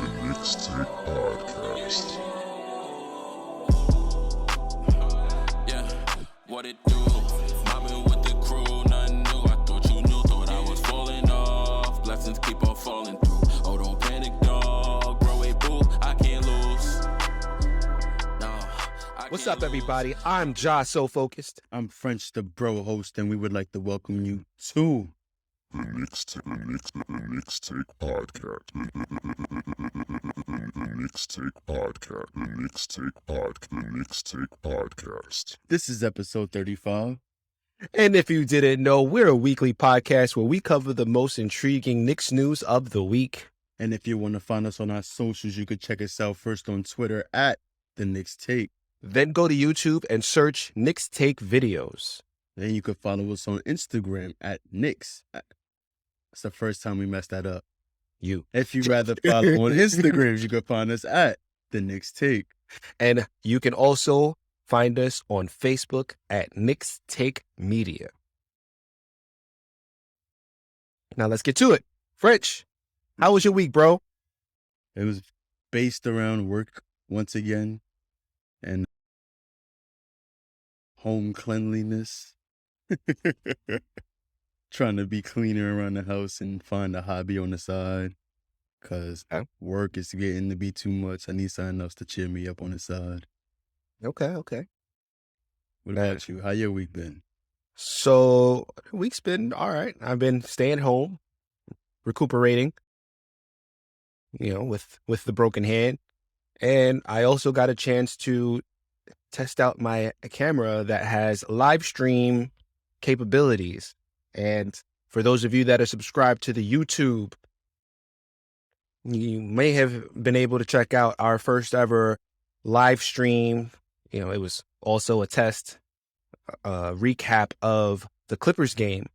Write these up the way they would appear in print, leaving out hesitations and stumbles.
Knicks Take Podcast. Yeah, what it do? Mobbing with the crew, nothing new. I thought you knew, thought I was falling off. Blessings keep on falling through. Oh, don't panic, dog. Bro, a boo, I can't lose. No, What's up, everybody? I'm Ja So Focused. I'm French, the bro host, and we would like to welcome you to The Knicks Take Podcast. The Knicks Take Podcast. The Knicks Take Podcast. The Knicks Take Podcast. this is episode 35. And if you didn't know, we're a weekly podcast where we cover the most intriguing Knicks news of the week. And if you want to find us on our socials, you could check us out first on Twitter at The Knicks Take. Then go to YouTube and search Knicks Take Videos. Then you could follow us on Instagram at Knicks. It's the first time we messed that up. You. If you rather follow on Instagram, you could find us at The Knicks Take. And you can also find us on Facebook at Knicks Take Media. Now let's get to it. French, how was your week, bro? It was based around work once again and home cleanliness. Trying to be cleaner around the house and find a hobby on the side because Okay. work is getting to be too much. I need something else to cheer me up on the side. Okay. What Man. about you? How your week been? So week's been all right. I've been staying home, recuperating, with the broken hand. And I also got a chance to test out my camera that has live stream capabilities. And for those of you that are subscribed to the YouTube, you may have been able to check out our first ever live stream. It was also a test recap of the Clippers game.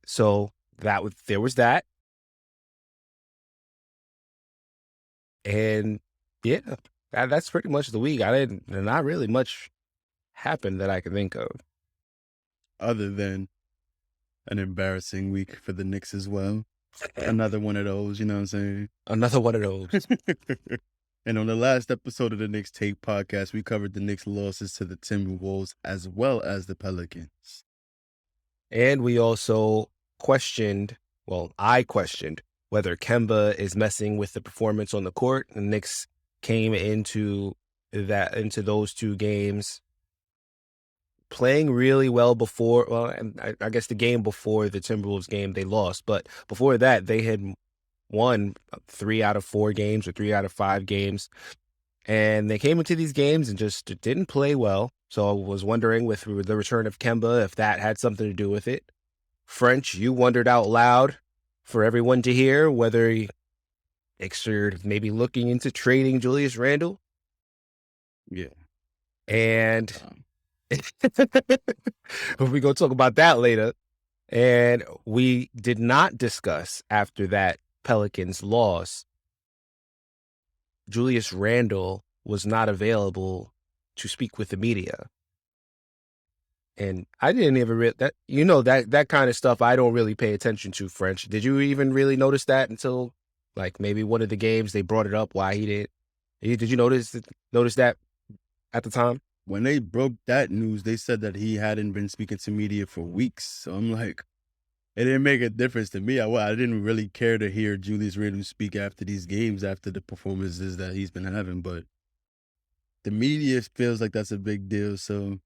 So there was that. And yeah, that's pretty much the week. Not really much happened that I can think of. Other than an embarrassing week for the Knicks as well. Another one of those, you know what I'm saying? Another one of those. And on the last episode of the Knicks Take Podcast, we covered the Knicks' losses to the Timberwolves as well as the Pelicans. And we also I questioned whether Kemba is messing with the performance on the court. The Knicks came into those two games playing really well before. Well, and I guess the game before the Timberwolves game, they lost. But before that, they had won 3 out of 4 games or 3 out of 5 games. And they came into these games and just didn't play well. So I was wondering with the return of Kemba, if that had something to do with it. French, you wondered out loud for everyone to hear whether you're maybe looking into trading Julius Randle. Yeah. And we're going to talk about that later. And we did not discuss after that Pelicans loss. Julius Randle was not available to speak with the media. And I didn't even that kind of stuff I don't really pay attention to, French. Did you even really notice that until like maybe one of the games they brought it up why he did? Did you notice that at the time? When they broke that news, they said that he hadn't been speaking to media for weeks. So I'm like, it didn't make a difference to me. I didn't really care to hear Julius Randle speak after these games, after the performances that he's been having. But the media feels like that's a big deal. So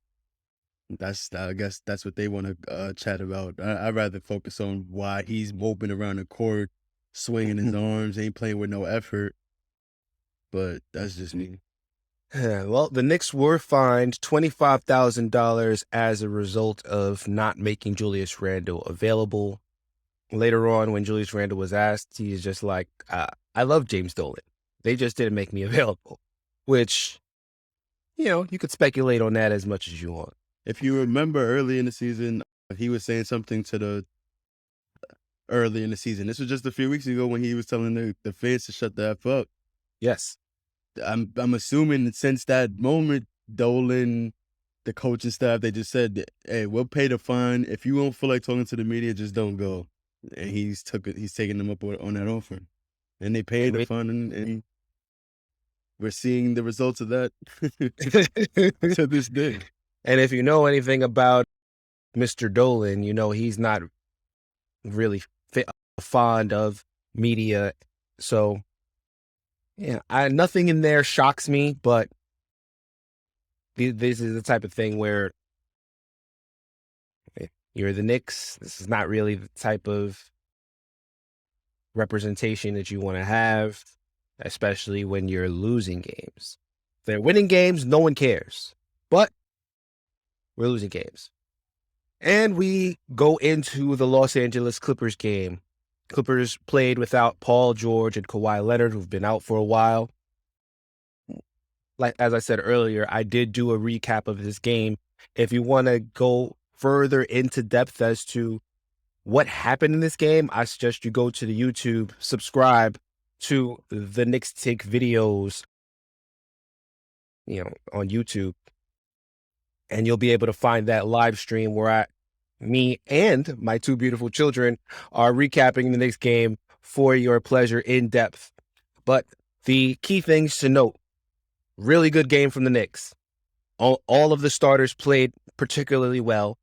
I guess that's what they want to chat about. I'd rather focus on why he's moping around the court, swinging his arms, ain't playing with no effort. But that's just me. Well, the Knicks were fined $25,000 as a result of not making Julius Randle available. Later on, when Julius Randle was asked, he's just like, I love James Dolan. They just didn't make me available, which, you could speculate on that as much as you want. If you remember early in the season, he was saying something early in the season. This was just a few weeks ago when he was telling the fans to shut the F up. Yes. I'm assuming since that moment, Dolan, the coaching staff, they just said, hey, we'll pay the fine. If you don't feel like talking to the media, just don't go. And he's taking them up on that offer. And they paid the fund, and we're seeing the results of that to this day. And if you know anything about Mr. Dolan, you know he's not really fond of media. So, yeah, nothing in there shocks me, but this is the type of thing where you're the Knicks. This is not really the type of representation that you want to have, especially when you're losing games. If they're winning games, no one cares. But we're losing games. And we go into the Los Angeles Clippers game. Clippers played without Paul George and Kawhi Leonard, who've been out for a while. Like, as I said earlier, I did do a recap of this game. If you want to go further into depth as to what happened in this game, I suggest you go to the YouTube, subscribe to the Knicks Take videos, on YouTube, and you'll be able to find that live stream where me and my two beautiful children are recapping the Knicks game for your pleasure in depth. But the key things to note: really good game from the Knicks. All of the starters played particularly well.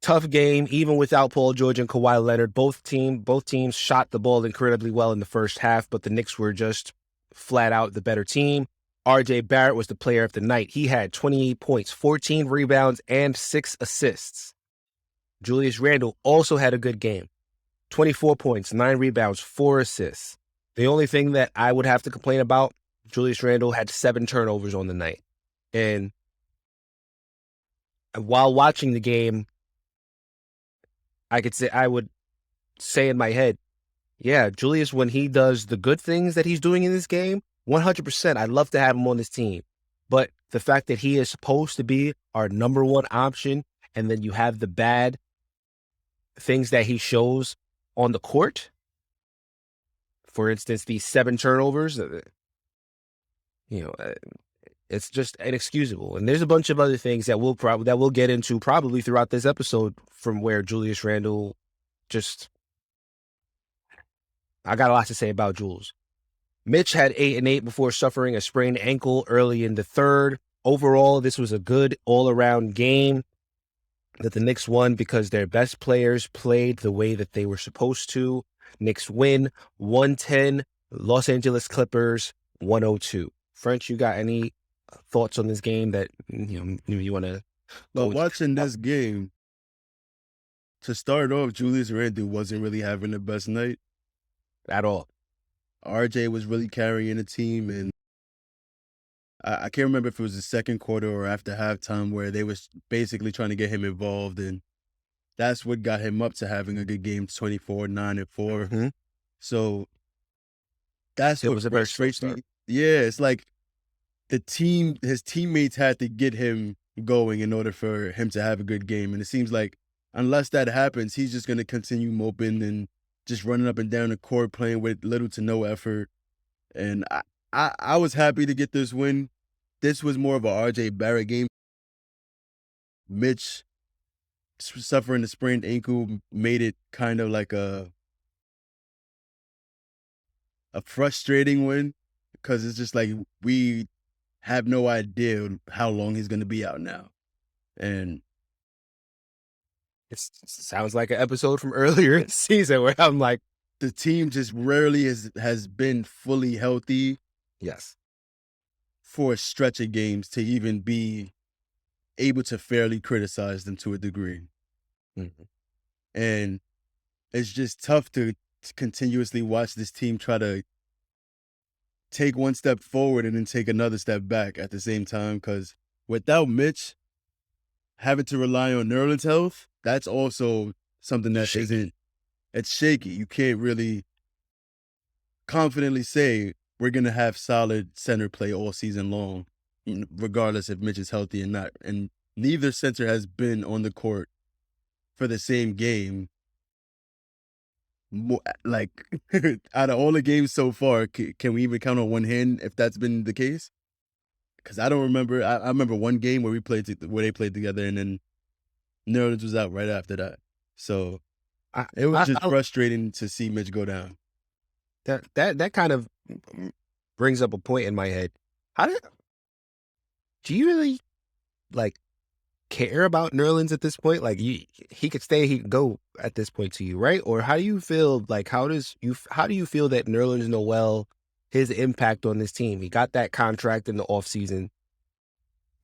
Tough game, even without Paul George and Kawhi Leonard. Both teams shot the ball incredibly well in the first half, but the Knicks were just flat out the better team. R.J. Barrett was the player of the night. He had 28 points, 14 rebounds, and 6 assists. Julius Randle also had a good game. 24 points, 9 rebounds, 4 assists. The only thing that I would have to complain about, Julius Randle had 7 turnovers on the night. And while watching the game, I would say in my head, yeah, Julius, when he does the good things that he's doing in this game, 100%, I'd love to have him on this team. But the fact that he is supposed to be our number one option, and then you have the bad things that he shows on the court, for instance, these 7 turnovers, it's just inexcusable. And there's a bunch of other things that we'll get into probably throughout this episode, from where Julius Randle I got a lot to say about Jules. Mitch had 8 and 8 before suffering a sprained ankle early in the third. Overall, this was a good all-around game that the Knicks won because their best players played the way that they were supposed to. Knicks win 110, Los Angeles Clippers 102. French, you got any thoughts on this game that you want to? But watching this game, to start off, Julius Randle wasn't really having the best night at all. RJ was really carrying the team, and I can't remember if it was the second quarter or after halftime where they was basically trying to get him involved, and that's what got him up to having a good game, 24, 9, and 4. Mm-hmm. So that's what was a very straight me. Yeah, it's like his teammates had to get him going in order for him to have a good game. And it seems like unless that happens, he's just going to continue moping and just running up and down the court, playing with little to no effort. And I was happy to get this win. This was more of a R.J. Barrett game. Mitch suffering a sprained ankle made it kind of like a frustrating win, because it's just like we have no idea how long he's going to be out now. And it sounds like an episode from earlier in the season where I'm like, the team just rarely has been fully healthy. Yes. For a stretch of games to even be able to fairly criticize them to a degree. Mm-hmm. And it's just tough to continuously watch this team try to take one step forward and then take another step back at the same time, because without Mitch having to rely on Nerlens' health, that's also something that it's shaky. You can't really confidently say we're going to have solid center play all season long, regardless if Mitch is healthy or not. And neither center has been on the court for the same game. Like, out of all the games so far, can we even count on one hand if that's been the case? Because I don't remember. I remember one game where where they played together, and then Nerlens was out right after that. So it was just frustrating to see Mitch go down. That kind of brings up a point in my head. Do you really like care about Nerlens at this point? Like he could stay, he could go at this point to you, right? Or how do you feel? Like how do you feel that Nerlens Noel, his impact on this team? He got that contract in the offseason.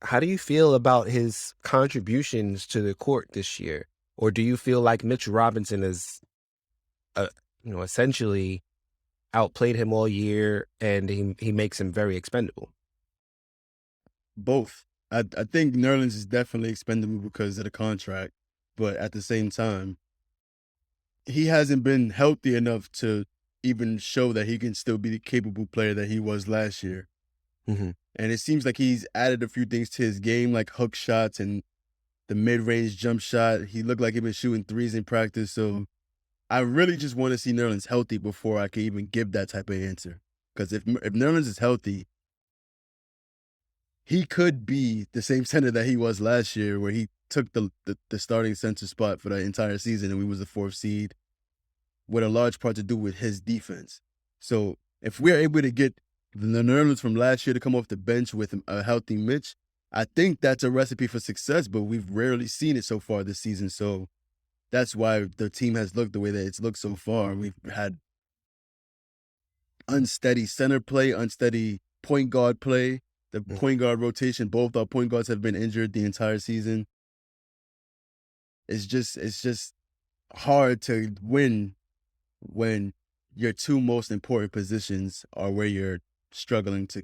How do you feel about his contributions to the court this year? Or do you feel like Mitch Robinson is, essentially outplayed him all year and he makes him very expendable? Both. I think Nerlens is definitely expendable because of the contract, but at the same time, he hasn't been healthy enough to even show that he can still be the capable player that he was last year. Mm-hmm. And it seems like he's added a few things to his game, like hook shots and the mid-range jump shot. He looked like he'd been shooting threes in practice. So I really just want to see Nerlens healthy before I can even give that type of answer. Because if Nerlens is healthy, he could be the same center that he was last year, where he took the starting center spot for the entire season and we was the 4th seed, with a large part to do with his defense. So if we're able to get the Nerlens from last year to come off the bench with a healthy Mitch, I think that's a recipe for success, but we've rarely seen it so far this season. So that's why the team has looked the way that it's looked so far. We've had unsteady center play, unsteady point guard play. The point guard rotation, both our point guards have been injured the entire season. It's just hard to win when your two most important positions are where you're struggling to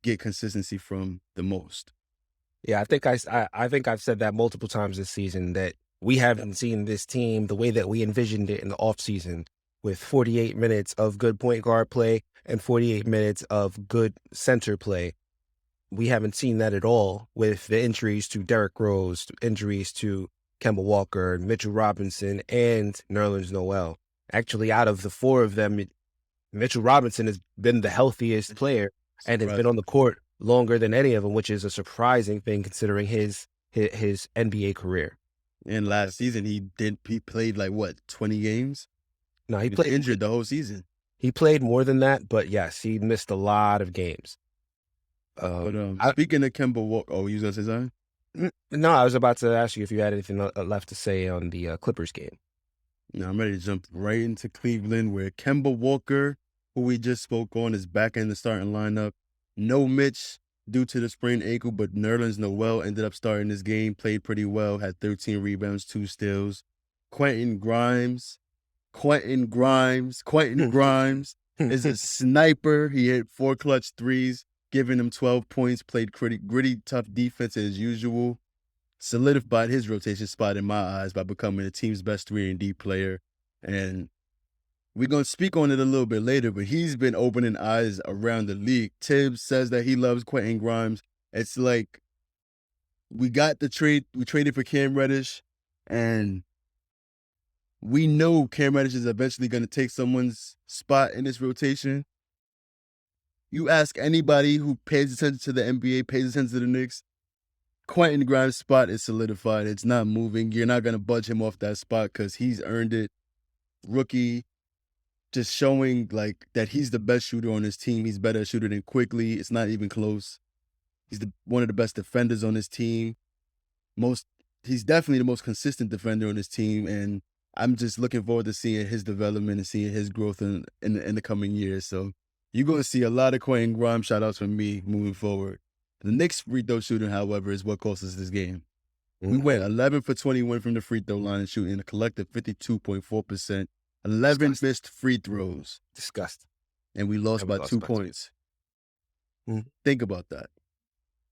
get consistency from the most. Yeah, I think I've said that multiple times this season that we haven't seen this team the way that we envisioned it in the offseason, with 48 minutes of good point guard play and 48 minutes of good center play. We haven't seen that at all with the injuries to Derrick Rose, injuries to Kemba Walker, Mitchell Robinson, and Nerlens Noel. Actually, out of the 4 of them, Mitchell Robinson has been the healthiest player and has been on the court longer than any of them, which is a surprising thing considering his NBA career. And last season, he played like, what, 20 games? No, He played injured the whole season. He played more than that, but yes, he missed a lot of games. Speaking of Kemba Walker, you was going to say something? No, I was about to ask you if you had anything left to say on the Clippers game. No, I'm ready to jump right into Cleveland, where Kemba Walker, who we just spoke on, is back in the starting lineup. No Mitch due to the sprained ankle, but Nerlens Noel ended up starting this game, played pretty well, had 13 rebounds, 2 steals. Quentin Grimes is a sniper. He hit 4 clutch threes, giving him 12 points, played gritty, tough defense as usual. Solidified his rotation spot in my eyes by becoming the team's best 3-and-D player. And we're going to speak on it a little bit later, but he's been opening eyes around the league. Tibbs says that he loves Quentin Grimes. It's like we traded for Cam Reddish, and we know Cam Reddish is eventually going to take someone's spot in this rotation. You ask anybody who pays attention to the NBA, pays attention to the Knicks, Quentin Grimes' spot is solidified. It's not moving. You're not going to budge him off that spot because he's earned it. Rookie, just showing like that he's the best shooter on his team. He's better at shooting than Quickly. It's not even close. He's one of the best defenders on his team. He's definitely the most consistent defender on his team, and I'm just looking forward to seeing his development and seeing his growth in the coming years. So you're going to see a lot of Quentin Grimes shout-outs from me moving forward. The Knicks free throw shooting, however, is what cost us this game. We went 11 for 21 from the free throw line and shooting a collective 52.4%. 11 missed free throws. Disgusting. And we lost by 2 points. Think about that.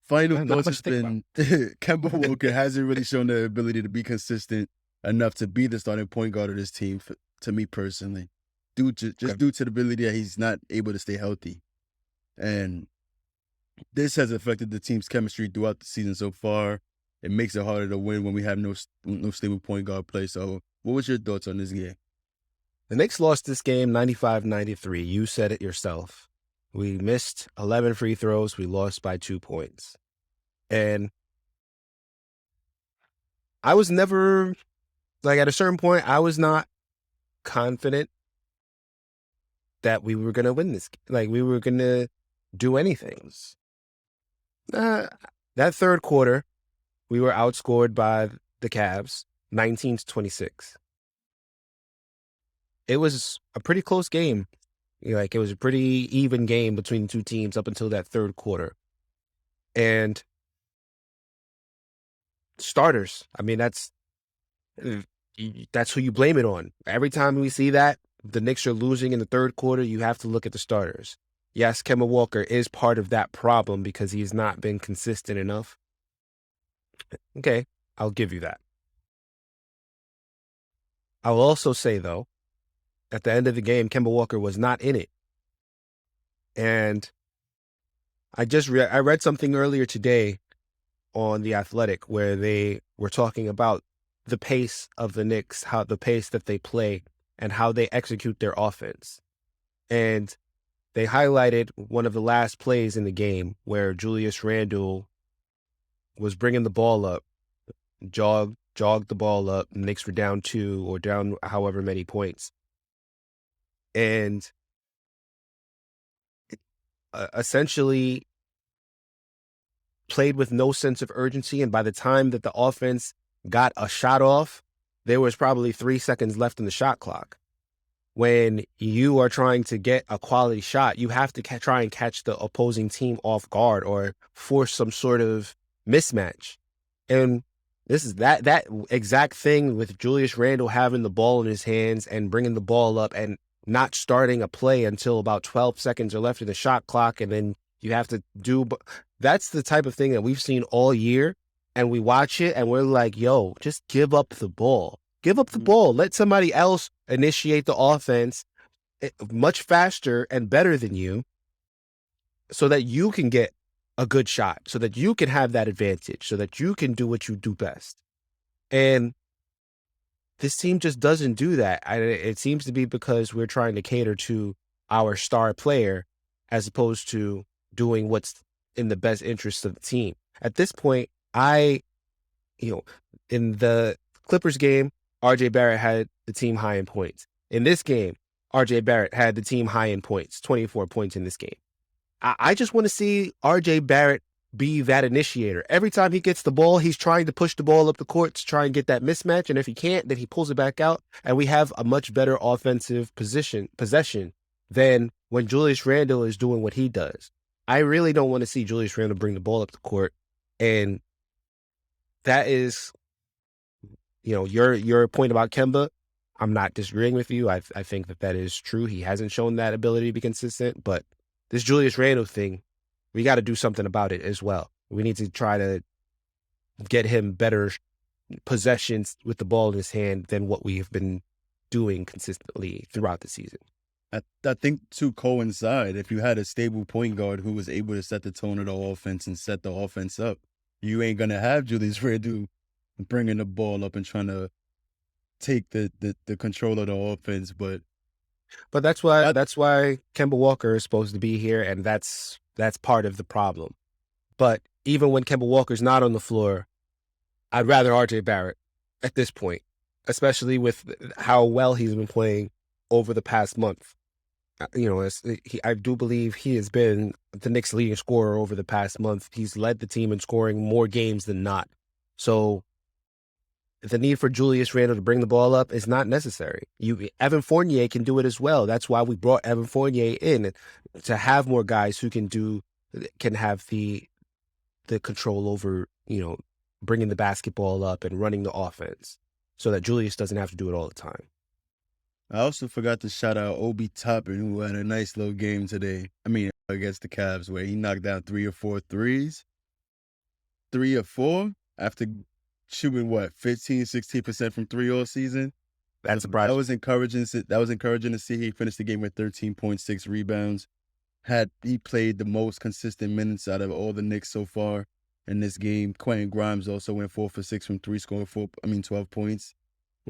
Final thoughts has been Kemba Walker hasn't really shown the ability to be consistent enough to be the starting point guard of this team, to me personally, due to the ability that he's not able to stay healthy. And this has affected the team's chemistry throughout the season so far. It makes it harder to win when we have no stable point guard play. So what was your thoughts on this game? The Knicks lost this game 95-93. You said it yourself. We missed 11 free throws. We lost by 2 points. And I was never, like at a certain point, I was not confident that we were going to win this. Like, we were going to do anything. That third quarter, we were outscored by the Cavs 19-26. It was a pretty close game. Like, it was a pretty even game between the two teams up until that third quarter. And starters, I mean, that's who you blame it on. Every time we see that, the Knicks are losing in the third quarter, you have to look at the starters. Yes, Kemba Walker is part of that problem because he's not been consistent enough. Okay, I'll give you that. I'll also say, though, at the end of the game, Kemba Walker was not in it. And I read something earlier today on The Athletic where they were talking about the pace of the Knicks, how the pace that they play and how they execute their offense. And they highlighted one of the last plays in the game where Julius Randle was bringing the ball up, jogged the ball up, and the Knicks were down 2 or down however many points. And essentially played with no sense of urgency. And by the time that the offense got a shot off, there was probably 3 seconds left in the shot clock. When you are trying to get a quality shot, you have to try and catch the opposing team off guard or force some sort of mismatch. And this is that exact thing with Julius Randle having the ball in his hands and bringing the ball up and not starting a play until about 12 seconds are left in the shot clock. And then you have to that's the type of thing that we've seen all year. And we watch it and we're like, yo, just give up the ball. Give up the ball. Let somebody else initiate the offense much faster and better than you so that you can get a good shot, so that you can have that advantage, so that you can do what you do best. And this team just doesn't do that. It seems to be because we're trying to cater to our star player as opposed to doing what's in the best interest of the team. At this point, in the Clippers game, RJ Barrett had the team high in points. In this game, RJ Barrett had the team high in points, 24 points in this game. I just want to see RJ Barrett be that initiator. Every time he gets the ball, he's trying to push the ball up the court to try and get that mismatch. And if he can't, then he pulls it back out. And we have a much better offensive possession than when Julius Randle is doing what he does. I really don't want to see Julius Randle bring the ball up the court. And that is, your point about Kemba. I'm not disagreeing with you. I think that is true. He hasn't shown that ability to be consistent, but this Julius Randle thing, we got to do something about it as well. We need to try to get him better possessions with the ball in his hand than what we have been doing consistently throughout the season. I think to coincide, if you had a stable point guard who was able to set the tone of the offense and set the offense up, you ain't going to have Julius Randle bringing the ball up and trying to take the control of the offense. But that's why Kemba Walker is supposed to be here, and that's part of the problem. But even when Kemba Walker's not on the floor, I'd rather RJ Barrett at this point, especially with how well he's been playing over the past month. I do believe he has been the Knicks' leading scorer over the past month. He's led the team in scoring more games than not. So the need for Julius Randle to bring the ball up is not necessary. Evan Fournier can do it as well. That's why we brought Evan Fournier in, to have more guys who can have the control over, bringing the basketball up and running the offense so that Julius doesn't have to do it all the time. I also forgot to shout out Obi Toppin, who had a nice little game today. Against the Cavs, where he knocked down 3 or 4 threes. 3 or 4 after shooting 15-16% from 3 all season. That's surprising. That was encouraging. That was encouraging to see. He finished the game with 13.6 rebounds. He played the most consistent minutes out of all the Knicks so far in this game. Quentin Grimes also went 4 for 6 from 3, scoring 12 points.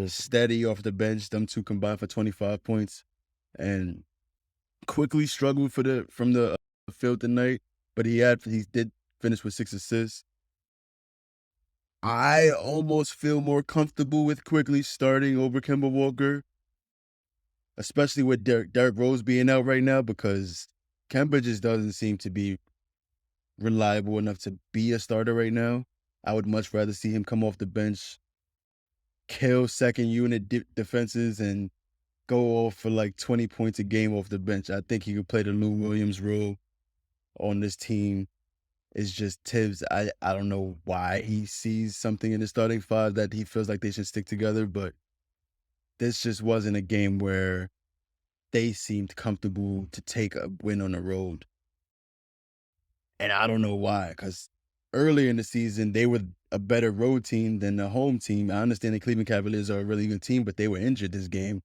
Steady off the bench. Them two combined for 25 points, and quickly struggled from the field tonight. But he did finish with 6 assists. I almost feel more comfortable with Quickly starting over Kemba Walker. especially with Derrick Rose being out right now, because Kemba just doesn't seem to be reliable enough to be a starter right now. I would much rather see him come off the bench, kill second unit defenses, and go off for like 20 points a game off the bench. I think he could play the Lou Williams role on this team. It's just Tibbs. I don't know why he sees something in the starting five that he feels like they should stick together, but this just wasn't a game where they seemed comfortable to take a win on the road. And I don't know why, because earlier in the season, they were a better road team than the home team. I understand the Cleveland Cavaliers are a really good team, but they were injured this game.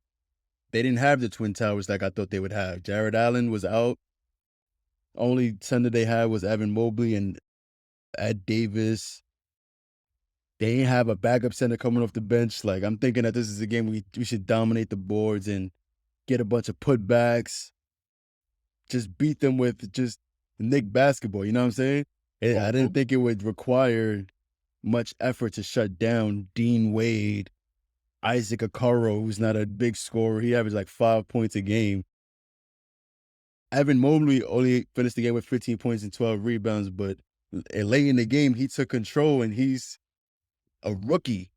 They didn't have the Twin Towers like I thought they would have. Jared Allen was out. Only center they had was Evan Mobley and Ed Davis. They ain't have a backup center coming off the bench. Like, I'm thinking that this is a game we should dominate the boards and get a bunch of putbacks. Just beat them with just Knick basketball, you know what I'm saying? And I didn't think it would require much effort to shut down Dean Wade, Isaac Okoro, who's not a big scorer. He averaged like 5 points a game. Evan Mobley only finished the game with 15 points and 12 rebounds, but late in the game, he took control, and he's a rookie.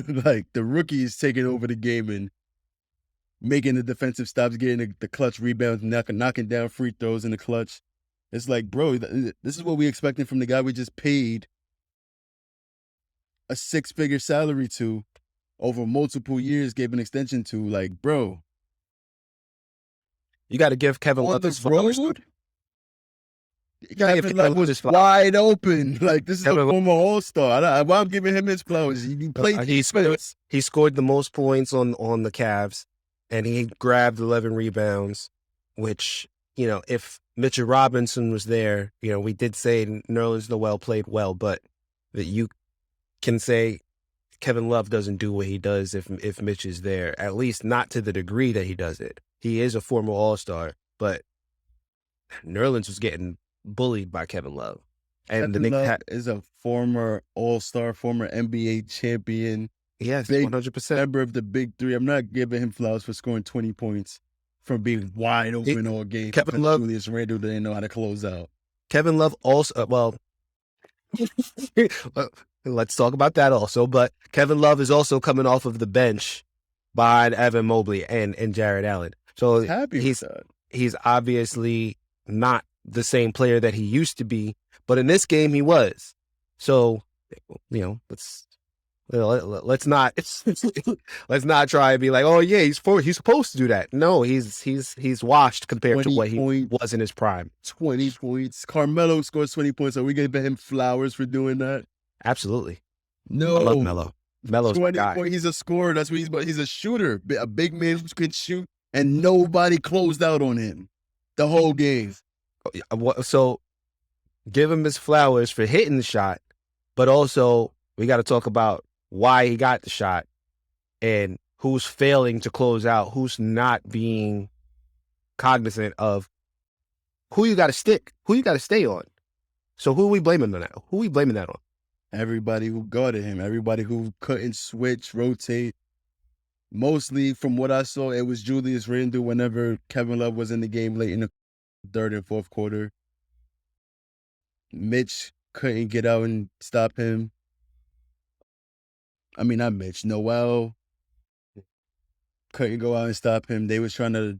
Like, the rookie is taking over the game and making the defensive stops, getting the clutch rebounds, knocking down free throws in the clutch. It's like, bro, this is what we expected from the guy we just paid a 6-figure salary to over multiple years, gave an extension to. Like, bro, You got to give Kevin on Love the his flowers. road, gotta give Kevin Kevin Love Love was his flowers. wide open. Like, this is Kevin a Love- former All-Star. Why I'm giving him his flowers? He played defense. He scored the most points on the Cavs, and he grabbed 11 rebounds, which, if Mitchell Robinson was there, we did say Nerlens Noel played well, but that you can say Kevin Love doesn't do what he does if Mitch is there, at least not to the degree that he does it. He is a former All-Star, but Nerlens was getting bullied by Kevin Love. And Kevin Love is a former All-Star, former NBA champion, yes, big 100%. member of the Big Three. I'm not giving him flowers for scoring 20 points from being wide open all game. Kevin Love, Julius Randle didn't know how to close out. Kevin Love also, let's talk about that also. But Kevin Love is also coming off of the bench behind Evan Mobley and Jared Allen. So he's obviously not the same player that he used to be, but in this game he was. So, let's not try and be like, oh yeah, he's supposed to do that. No, he's washed compared to what he was in his prime. 20 points. Carmelo scores 20 points. Are we giving him flowers for doing that? Absolutely. No. I love Melo. Melo's my guy. He's a scorer. That's what he's a shooter. A big man who can shoot, and nobody closed out on him the whole game. So give him his flowers for hitting the shot, but also we got to talk about why he got the shot and who's failing to close out, who's not being cognizant of who you got to stay on. So who are we blaming on that? Who are we blaming that on? Everybody who guarded him, everybody who couldn't switch, rotate. Mostly from what I saw, it was Julius Randle whenever Kevin Love was in the game late in the third and fourth quarter. Mitch couldn't get out and stop him. I mean, not Mitch. Noel couldn't go out and stop him. They was trying to...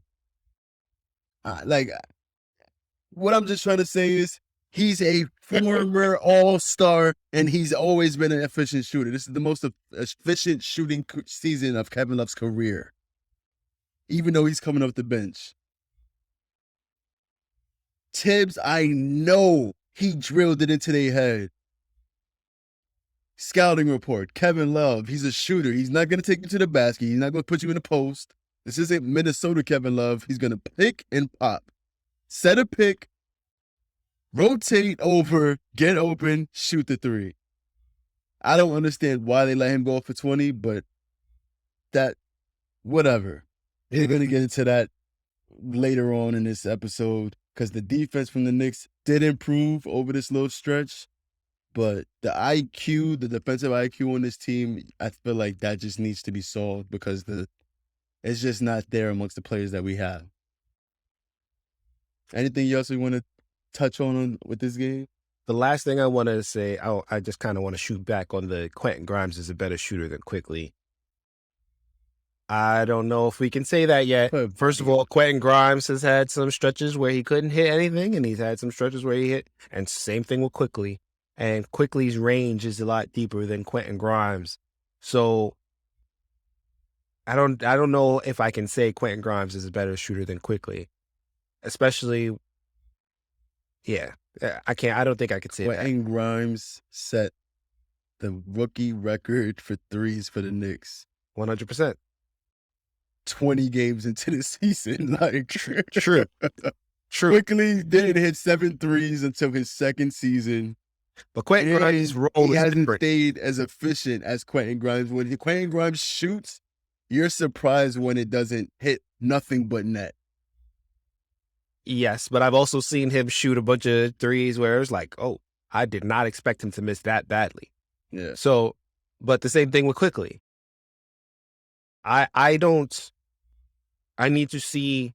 what I'm just trying to say is he's a former All-Star, and he's always been an efficient shooter. This is the most efficient shooting season of Kevin Love's career, even though he's coming off the bench. Tibbs, I know he drilled it into their head. Scouting report, Kevin Love, he's a shooter. He's not going to take you to the basket. He's not going to put you in the post. This isn't Minnesota Kevin Love. He's going to pick and pop. Set a pick, rotate over, get open, shoot the three. I don't understand why they let him go for 20, but whatever. We're going to get into that later on in this episode because the defense from the Knicks did improve over this little stretch. But the defensive IQ on this team, I feel like that just needs to be solved because It's just not there amongst the players that we have. Anything else you want to touch on with this game? The last thing I want to say, I just kind of want to shoot back on the Quentin Grimes is a better shooter than Quickly. I don't know if we can say that yet. First of all, Quentin Grimes has had some stretches where he couldn't hit anything, and he's had some stretches where he hit. And same thing with Quickly. And Quickly's range is a lot deeper than Quentin Grimes. So I don't know if I can say Quentin Grimes is a better shooter than Quickly. Especially, yeah, I can't. I don't think I could say that. Quentin Grimes set the rookie record for threes for the Knicks. 100%. 20 games into the season. Like True. Quickly didn't hit 7 threes until his second season. But Quentin Grimes' role he is hasn't different. stayed as efficient as Quentin Grimes. When Quentin Grimes shoots, you're surprised when it doesn't hit nothing but net. Yes, but I've also seen him shoot a bunch of threes where it's like, oh, I did not expect him to miss that badly. Yeah. So, but the same thing with Quickly. I need to see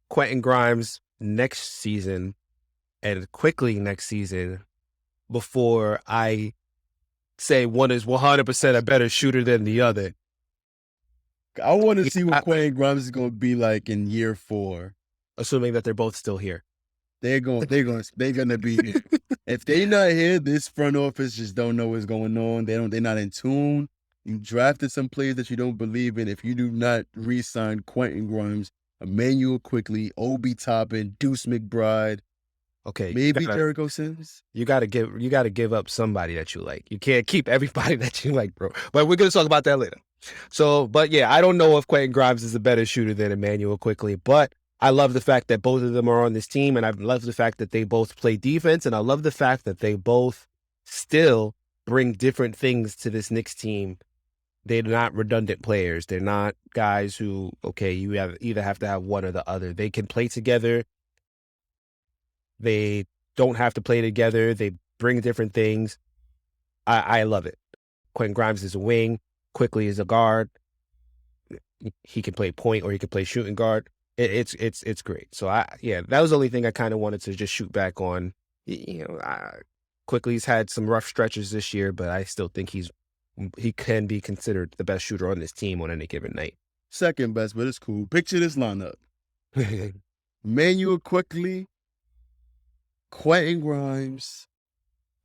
Quentin Grimes next season and Quickly next season before I say one is 100% a better shooter than the other. I want to see what Quentin Grimes is going to be like in year 4. Assuming that they're both still here. They're gonna be here. If they're not here, this front office just don't know what's going on. They're not in tune. You drafted some players that you don't believe in. If you do not re-sign Quentin Grimes, Emmanuel Quickly, Obi Toppin, Deuce McBride, okay, maybe Jericho Sims. You gotta give up somebody that you like. You can't keep everybody that you like, bro. But we're gonna talk about that later. So, but yeah, I don't know if Quentin Grimes is a better shooter than Emmanuel Quickly, but I love the fact that both of them are on this team, and I love the fact that they both play defense, and I love the fact that they both still bring different things to this Knicks team. They're not redundant players. They're not guys who, okay, you either have to have one or the other. They can play together. They don't have to play together. They bring different things. I love it. Quentin Grimes is a wing. Quickly is a guard. He can play point or he can play shooting guard. It's great. So that was the only thing I kind of wanted to just shoot back on. Quickly's had some rough stretches this year, but I still think he can be considered the best shooter on this team on any given night. Second best, but it's cool. Picture this lineup: Emmanuel Quickly, Quentin Grimes,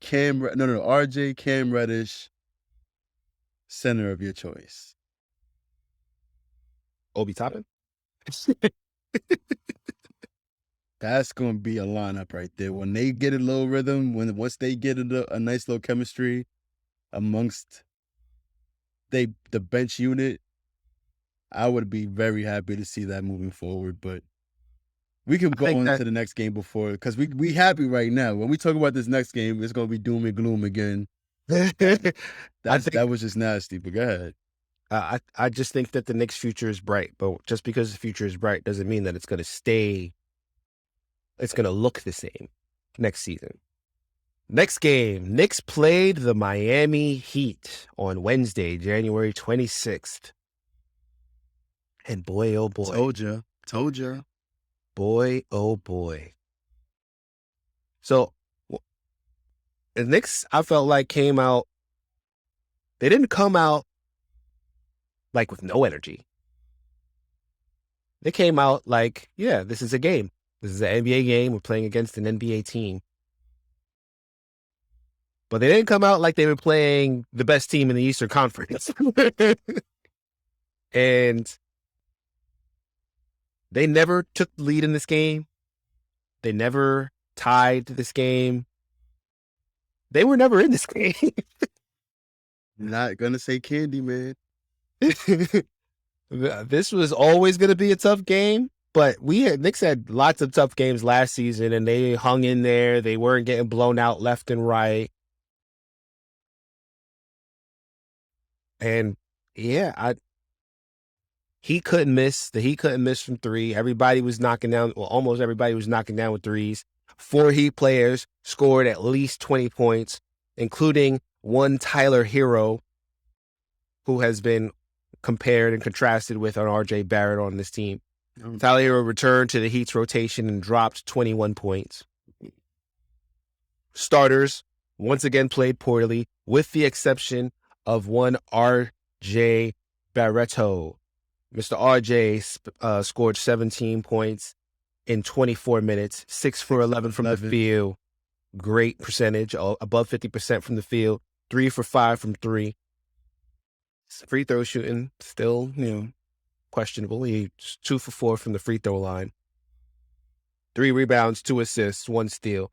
RJ, Cam Reddish, center of your choice. Obi Toppin? That's going to be a lineup right there. When they get a little rhythm, once they get a nice little chemistry amongst the bench unit, I would be very happy to see that moving forward. But we can go on to the next game because we happy right now. When we talk about this next game, it's going to be doom and gloom again. That was just nasty, but go ahead. I just think that the Knicks' future is bright, but just because the future is bright doesn't mean that it's going to look the same next season. Next game, Knicks played the Miami Heat on Wednesday, January 26th. And boy, oh boy. Told ya. Boy, oh boy. So, the Knicks, I felt like came out, they didn't come out like with no energy. They came out like, yeah, this is a game. This is an NBA game. We're playing against an NBA team. But they didn't come out like they were playing the best team in the Eastern Conference. And they never took the lead in this game. They never tied this game. They were never in this game. Not going to say candy, man. This was always going to be a tough game, but Knicks had lots of tough games last season, and they hung in there. They weren't getting blown out left and right. And yeah, he couldn't miss. The Heat couldn't miss from three. Everybody was knocking down. Well, almost everybody was knocking down with threes. 4 Heat players scored at least 20 points, including one Tyler Hero, who has been compared and contrasted with an R.J. Barrett on this team. Um, Tyler Hero returned to the Heat's rotation and dropped 21 points. Starters once again played poorly, with the exception of one R.J. Barreto. Mr. R.J. Scored 17 points in 24 minutes, 6 for 11 from the field. Great percentage, above 50% from the field, 3 for 5 from 3. Free throw shooting, still, questionable. He's 2 for 4 from the free throw line. 3 rebounds, 2 assists, 1 steal.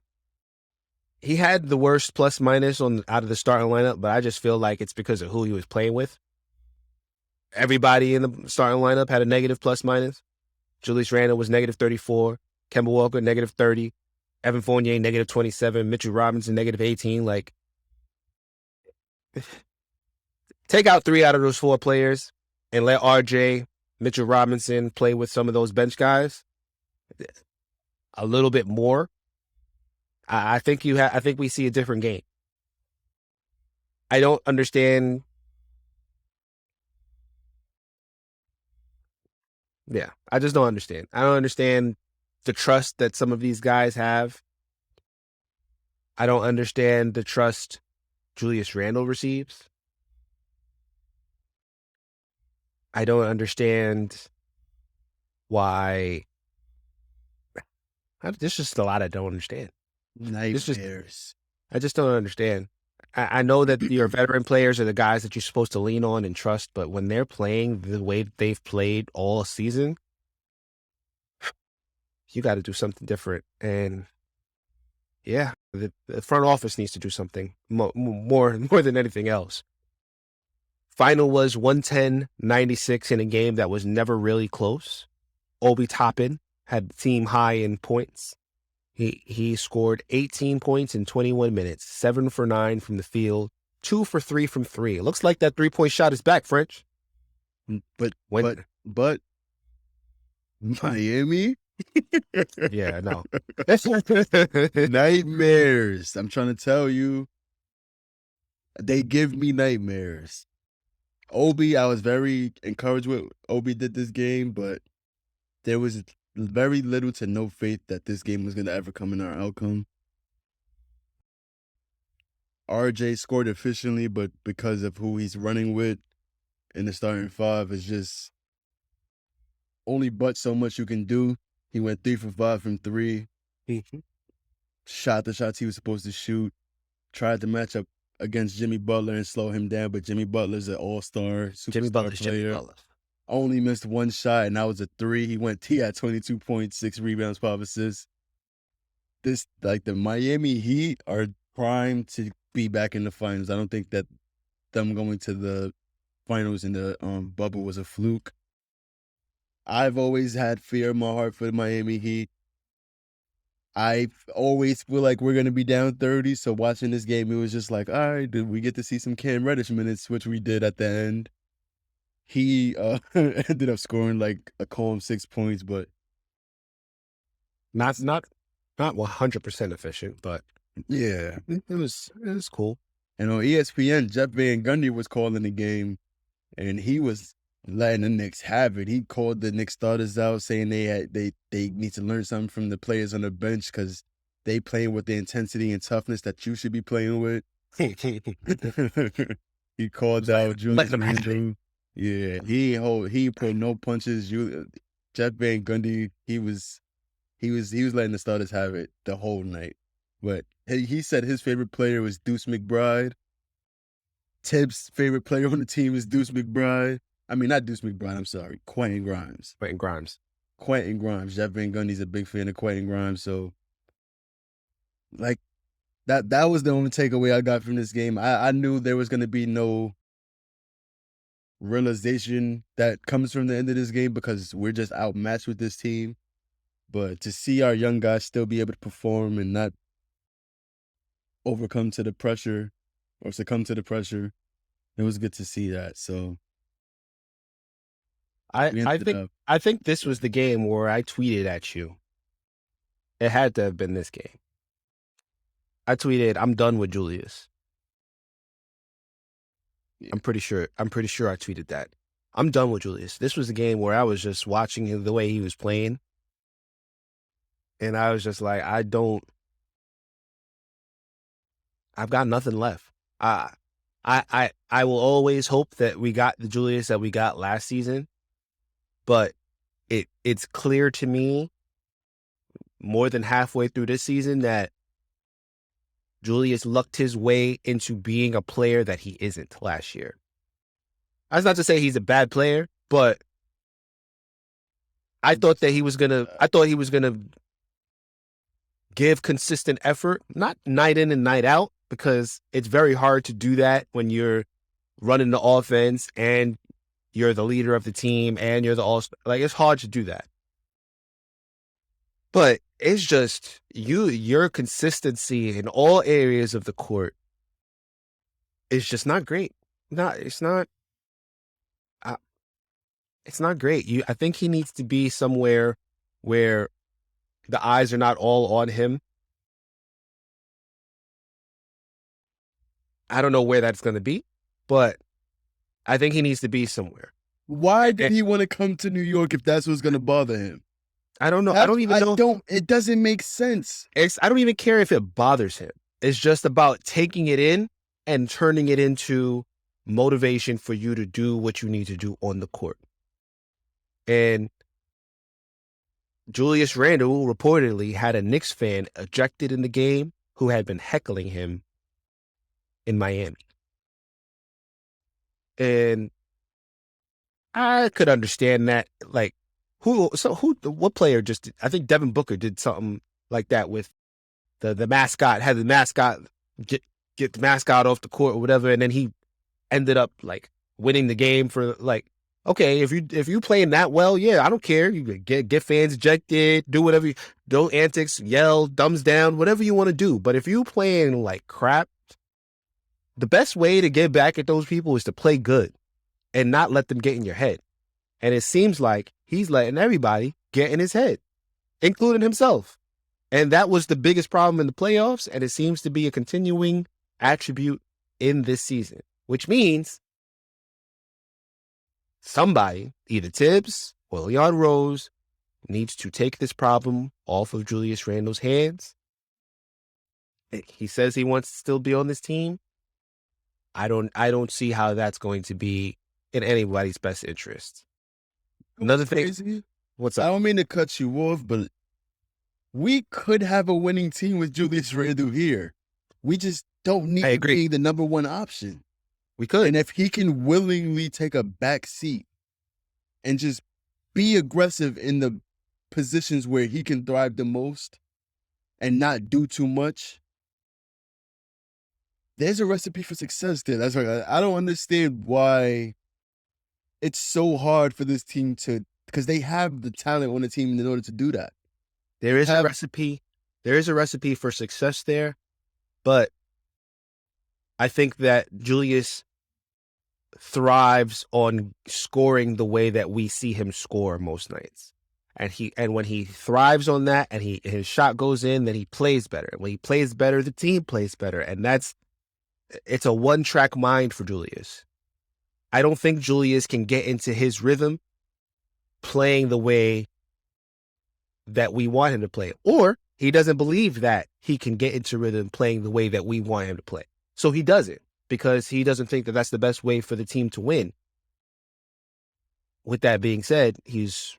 He had the worst plus minus out of the starting lineup, but I just feel like it's because of who he was playing with. Everybody in the starting lineup had a negative plus minus. Julius Randle was negative 34. Kemba Walker, negative 30. Evan Fournier, negative 27. Mitchell Robinson, negative 18. Like, take out 3 out of those 4 players and let RJ, Mitchell Robinson play with some of those bench guys a little bit more. I think we see a different game. I don't understand. Yeah, I just don't understand. I don't understand the trust that some of these guys have. I don't understand the trust Julius Randle receives. I don't understand why. There's just a lot I don't understand. Nightmares. I just don't understand. I know that your veteran players are the guys that you're supposed to lean on and trust, but when they're playing the way they've played all season, you got to do something different. And yeah, the front office needs to do something more than anything else. Final was 110-96 in a game that was never really close. Obi Toppin had the team high in points. He scored 18 points in 21 minutes, 7 for 9 from the field, 2 for 3 from 3. It looks like that 3-point shot is back, French. But Miami? Yeah, no. Nightmares. I'm trying to tell you. They give me nightmares. Obi, I was very encouraged with Obi did this game, but there was very little to no faith that this game was going to ever come in our outcome. RJ scored efficiently, but because of who he's running with in the starting 5, it's just only but so much you can do. He went 3 for 5 from 3. Shot the shots he was supposed to shoot. Tried to match up against Jimmy Butler and slow him down, but Jimmy Butler's an all-star, superstar player. Only missed 1 shot, and that was a 3. He had 22 points, 6 rebounds, 5 assists. The Miami Heat are primed to be back in the finals. I don't think that them going to the finals in the bubble was a fluke. I've always had fear in my heart for the Miami Heat. I always feel like we're going to be down 30, so watching this game, it was just like, all right, did we get to see some Cam Reddish minutes, which we did at the end. He ended up scoring like a calm 6 points, but not 100% efficient, but yeah, it was cool. And on ESPN, Jeff Van Gundy was calling the game, and he was letting the Knicks have it. He called the Knicks starters out, saying they need to learn something from the players on the bench because they playing with the intensity and toughness that you should be playing with. He called out Julius Randle. Yeah, he pulled no punches. Jeff Van Gundy, he was letting the starters have it the whole night. But he said his favorite player was Deuce McBride. Tibbs' favorite player on the team is Deuce McBride. I mean, not Deuce McBride, I'm sorry. Quentin Grimes. Quentin Grimes. Jeff Van Gundy's a big fan of Quentin Grimes. So, like, that was the only takeaway I got from this game. I knew there was going to be no realization that comes from the end of this game because we're just outmatched with this team. But to see our young guys still be able to perform and not succumb to the pressure, it was good to see that. So I think this was the game where I tweeted at you. It had to have been this game. I tweeted, "I'm done with Julius." Yeah. I'm pretty sure I tweeted that. I'm done with Julius. This was a game where I was just watching him the way he was playing, and I was just like, I've got nothing left. I will always hope that we got the Julius that we got last season, but it's clear to me more than halfway through this season that Julius lucked his way into being a player that he isn't last year. That's not to say he's a bad player, but I thought he was gonna give consistent effort, not night in and night out, because it's very hard to do that when you're running the offense and you're the leader of the team and you're the all-star. Like, it's hard to do that. But it's just your consistency in all areas of the court is just not great. It's not great. I think he needs to be somewhere where the eyes are not all on him. I don't know where that's going to be, but I think he needs to be somewhere. Why did he want to come to New York if that's what's going to bother him? I don't know. I don't even know. It doesn't make sense. I don't even care if it bothers him. It's just about taking it in and turning it into motivation for you to do what you need to do on the court. And Julius Randle reportedly had a Knicks fan ejected in the game who had been heckling him in Miami. And I could understand that. Like, what player I think Devin Booker did something like that with the mascot, had the mascot get the mascot off the court or whatever, and then he ended up like winning the game for like, okay, if you playing that well, yeah, I don't care. You get fans ejected, do whatever, do antics, yell, thumbs down, whatever you want to do. But if you playing like crap, the best way to get back at those people is to play good and not let them get in your head. And it seems like he's letting everybody get in his head, including himself. And that was the biggest problem in the playoffs, and it seems to be a continuing attribute in this season, which means somebody, either Tibbs or Leon Rose, needs to take this problem off of Julius Randle's hands. He says he wants to still be on this team. I don't see how that's going to be in anybody's best interest. Another thing, Crazy? what's I up? don't mean to cut you off, but we could have a winning team with Julius Randle here. We just don't need to be the number one option. We could. And if he can willingly take a back seat and just be aggressive in the positions where he can thrive the most and not do too much, there's a recipe for success there. That's why I don't understand why it's so hard for this team because they have the talent on the team in order to do that. There is a recipe. There is a recipe for success there, but I think that Julius thrives on scoring the way that we see him score most nights. And when he thrives on that and his shot goes in, then he plays better. When he plays better, the team plays better. And it's a one-track mind for Julius. I don't think Julius can get into his rhythm playing the way that we want him to play. Or he doesn't believe that he can get into rhythm playing the way that we want him to play. So he doesn't, because he doesn't think that that's the best way for the team to win. With that being said, he's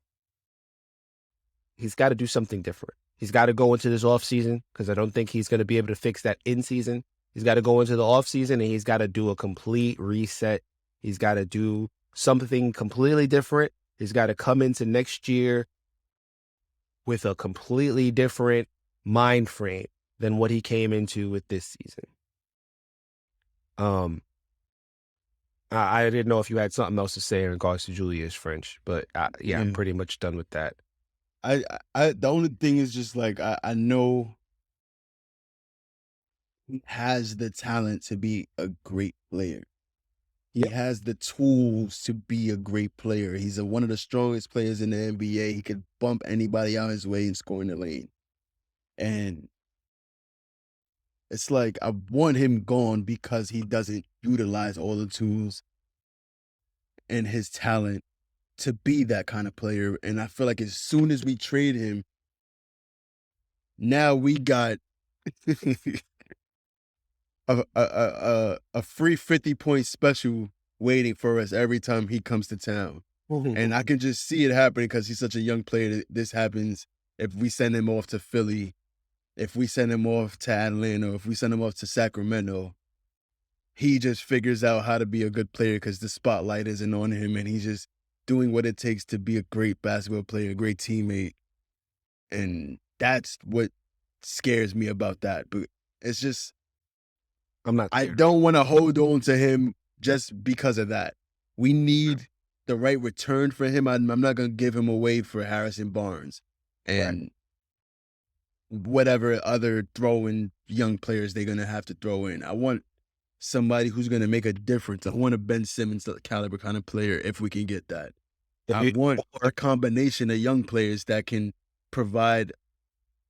got to do something different. He's got to go into this offseason, because I don't think he's going to be able to fix that in season. He's got to go into the offseason and he's got to do a complete reset. He's got to do something completely different. He's got to come into next year with a completely different mind frame than what he came into with this season. I didn't know if you had something else to say in regards to Julius French, but I'm pretty much done with that. The only thing is just like, I know he has the talent to be a great player. He has the tools to be a great player. He's one of the strongest players in the NBA. He could bump anybody out his way and score in the lane. And it's like, I want him gone because he doesn't utilize all the tools and his talent to be that kind of player. And I feel like as soon as we trade him, now we got a free 50-point special waiting for us every time he comes to town. And I can just see it happening because he's such a young player. This happens if we send him off to Philly, if we send him off to Atlanta, if we send him off to Sacramento. He just figures out how to be a good player because the spotlight isn't on him, and he's just doing what it takes to be a great basketball player, a great teammate. And that's what scares me about that. But it's just, I don't want to hold on to him just because of that. We need the right return for him. I'm not going to give him away for Harrison Barnes and whatever other throw-in young players they're going to have to throw in. I want somebody who's going to make a difference. I want a Ben Simmons caliber kind of player if we can get that. I want a combination of young players that can provide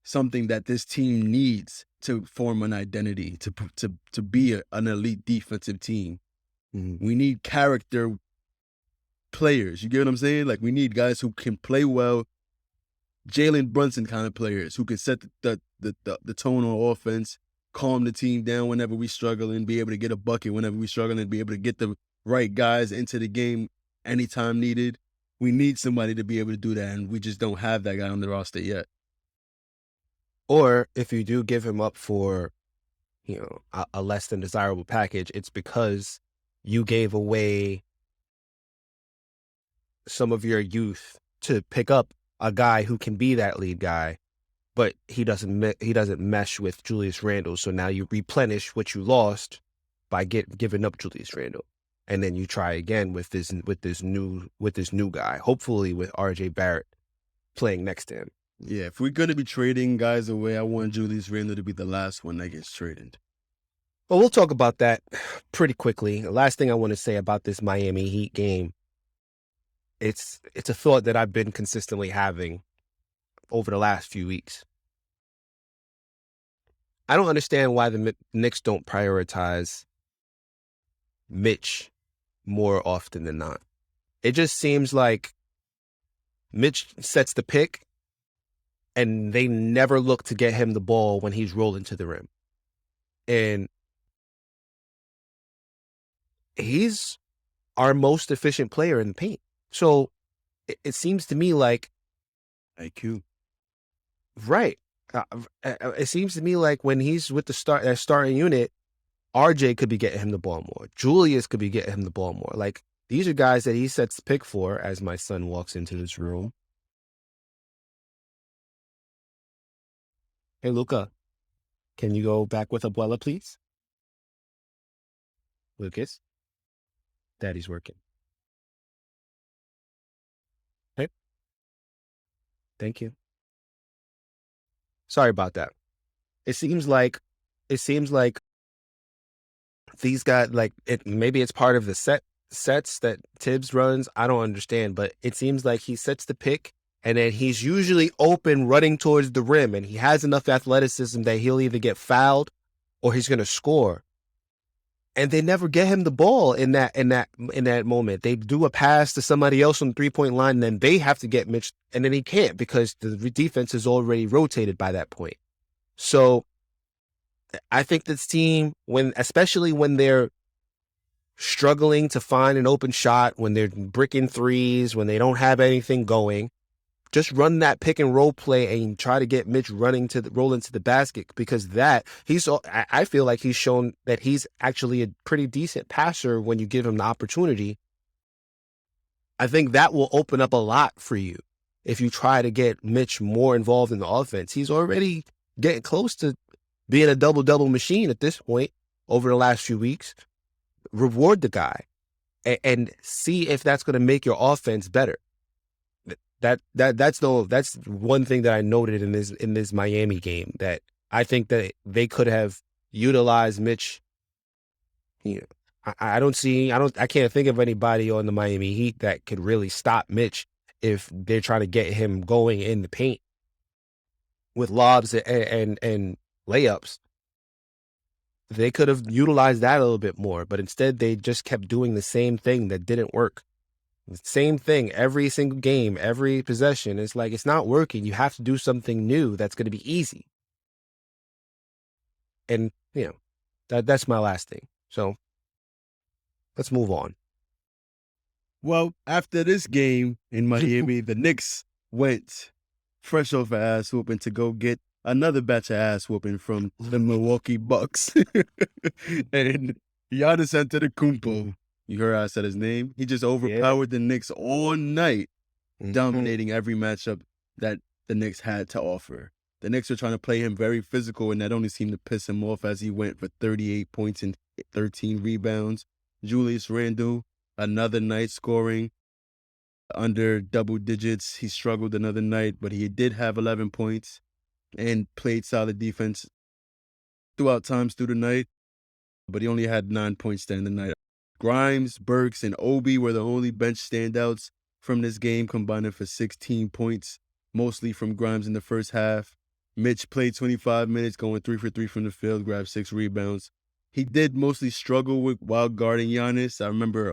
something that this team needs to form an identity, to be an elite defensive team. We need character players. You get what I'm saying? Like, we need guys who can play well, Jalen Brunson kind of players who can set the tone on offense, calm the team down whenever we struggle, and be able to get a bucket whenever we struggle, and be able to get the right guys into the game anytime needed. We need somebody to be able to do that, and we just don't have that guy on the roster yet. Or if you do give him up for, a less than desirable package, it's because you gave away some of your youth to pick up a guy who can be that lead guy, but he doesn't mesh with Julius Randle. So now you replenish what you lost by giving up Julius Randle, and then you try again with this new guy. Hopefully with R.J. Barrett playing next to him. Yeah, if we're going to be trading guys away, I want Julius Randle to be the last one that gets traded. Well, we'll talk about that pretty quickly. The last thing I want to say about this Miami Heat game, it's a thought that I've been consistently having over the last few weeks. I don't understand why the Knicks don't prioritize Mitch more often than not. It just seems like Mitch sets the pick, and they never look to get him the ball when he's rolling to the rim. And he's our most efficient player in the paint. So it seems to me like IQ. Right. It seems to me like when he's with that starting unit, RJ could be getting him the ball more. Julius could be getting him the ball more. Like, these are guys that he sets the pick for as my son walks into this room. Hey, Luca, can you go back with Abuela, please? Lucas, Daddy's working. Hey, thank you. Sorry about that. It seems like these guys, like, maybe it's part of the sets that Tibbs runs. I don't understand, but it seems like he sets the pick, and then he's usually open running towards the rim, and he has enough athleticism that he'll either get fouled or he's going to score. And they never get him the ball in that moment. They do a pass to somebody else on the 3-point line, and then they have to get Mitch, and then he can't because the defense is already rotated by that point. So I think this team, especially when they're struggling to find an open shot, when they're bricking threes, when they don't have anything going, just run that pick and roll play and try to get Mitch roll into the basket, because I feel like he's shown that he's actually a pretty decent passer when you give him the opportunity. I think that will open up a lot for you if you try to get Mitch more involved in the offense. He's already getting close to being a double-double machine at this point over the last few weeks. Reward the guy and see if that's going to make your offense better. That's one thing that I noted in this Miami game, that I think that they could have utilized Mitch. I can't think of anybody on the Miami Heat that could really stop Mitch if they're trying to get him going in the paint with lobs and layups. They could have utilized that a little bit more, but instead they just kept doing the same thing that didn't work. Same thing every single game, every possession. It's like it's not working. You have to do something new that's going to be easy. And, that's my last thing. So let's move on. Well, after this game in Miami, the Knicks went fresh off an ass whooping to go get another batch of ass whooping from the Milwaukee Bucks. And Giannis Antetokounmpo, you heard how I said his name? He just overpowered the Knicks all night, dominating every matchup that the Knicks had to offer. The Knicks were trying to play him very physical, and that only seemed to piss him off as he went for 38 points and 13 rebounds. Julius Randle, another night scoring under double digits. He struggled another night, but he did have 11 points and played solid defense throughout times through the night, but he only had 9 points to end the night. Grimes, Burks, and Obi were the only bench standouts from this game, combining for 16 points, mostly from Grimes in the first half. Mitch played 25 minutes, going 3 for 3 from the field, grabbed 6 rebounds. He did mostly struggle while guarding Giannis. I remember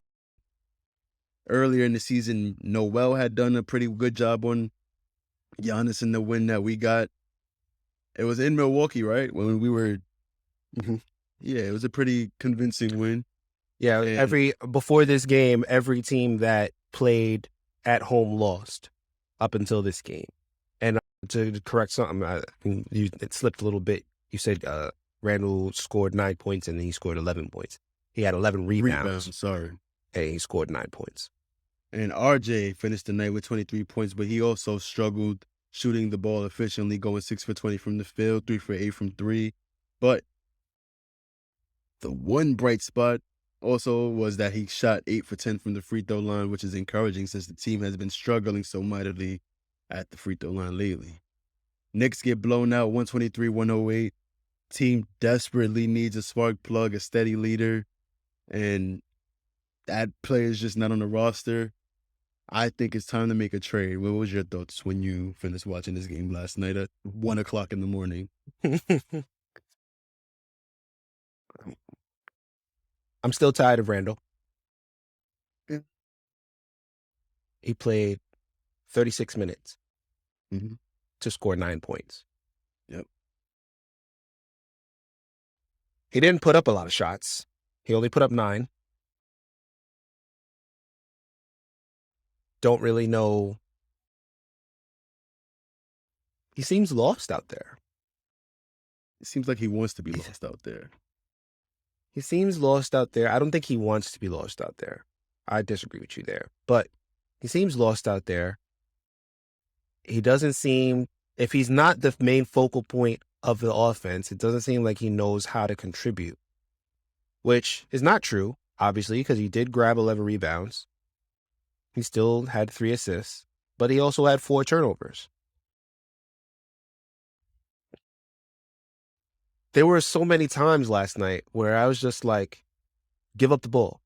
earlier in the season, Noel had done a pretty good job on Giannis in the win that we got. It was in Milwaukee, right? When we were, yeah, it was a pretty convincing win. Yeah, before this game, every team that played at home lost up until this game. And to correct something, it slipped a little bit. You said Randall scored 9 points and he scored 11 points. He had 11 rebounds. Sorry. And he scored 9 points. And RJ finished the night with 23 points, but he also struggled shooting the ball efficiently, going 6 for 20 from the field, 3 for 8 from 3. But the one bright spot also was that he shot 8 for 10 from the free throw line, which is encouraging since the team has been struggling so mightily at the free throw line lately. Knicks get blown out 123-108. Team desperately needs a spark plug, a steady leader, and that player is just not on the roster. I think it's time to make a trade. What was your thoughts when you finished watching this game last night at 1 o'clock in the morning? I'm still tired of Randall. Yeah. He played 36 minutes to score 9 points. Yep. He didn't put up a lot of shots. He only put up 9. Don't really know. He seems lost out there. It seems like he wants to be lost out there. He seems lost out there. I don't think he wants to be lost out there. I disagree with you there. But he seems lost out there. He doesn't seem, if he's not the main focal point of the offense, it doesn't seem like he knows how to contribute, which is not true, obviously, because he did grab 11 rebounds. He still had 3 assists, but he also had 4 turnovers. There were so many times last night where I was just like, give up the ball,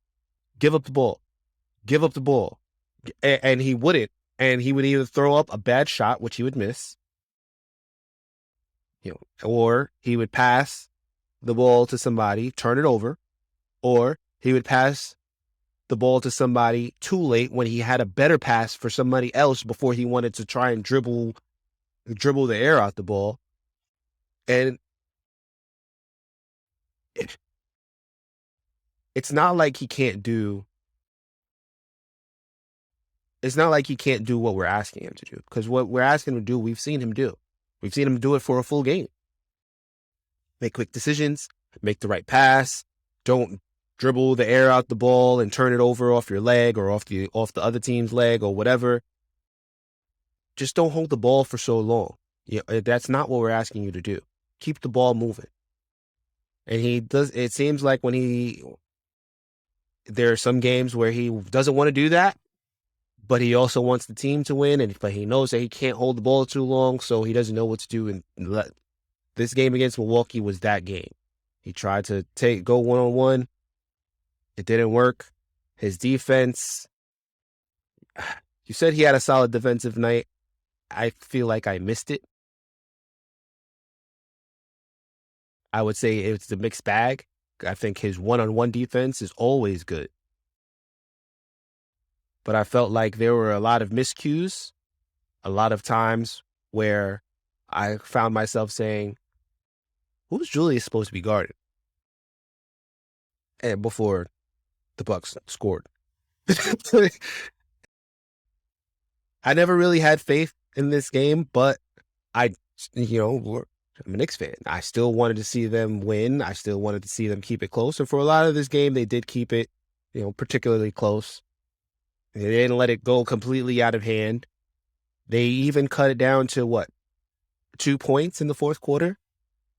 give up the ball, give up the ball. And he wouldn't. And he would either throw up a bad shot, which he would miss, or he would pass the ball to somebody, turn it over, or he would pass the ball to somebody too late when he had a better pass for somebody else before he wanted to try and dribble the air out the ball. And it's not like he can't do. It's not like he can't do what we're asking him to do, because what we're asking him to do, we've seen him do. We've seen him do it for a full game. Make quick decisions, make the right pass, don't dribble the air out the ball and turn it over off your leg or off the other team's leg or whatever. Just don't hold the ball for so long. That's not what we're asking you to do. Keep the ball moving. And he does. It seems like there are some games where he doesn't want to do that, but he also wants the team to win, but he knows that he can't hold the ball too long, so he doesn't know what to do. And this game against Milwaukee was that game. He tried to go one-on-one. It didn't work. His defense, you said he had a solid defensive night. I feel like I missed it. I would say it's a mixed bag. I think his one-on-one defense is always good. but I felt like there were a lot of miscues, a lot of times where I found myself saying, who's Julius supposed to be guarding? And before the Bucks scored. I never really had faith in this game, but I'm a Knicks fan. I still wanted to see them win. I still wanted to see them keep it close. And for a lot of this game, they did keep it, particularly close. They didn't let it go completely out of hand. They even cut it down to 2 points in the fourth quarter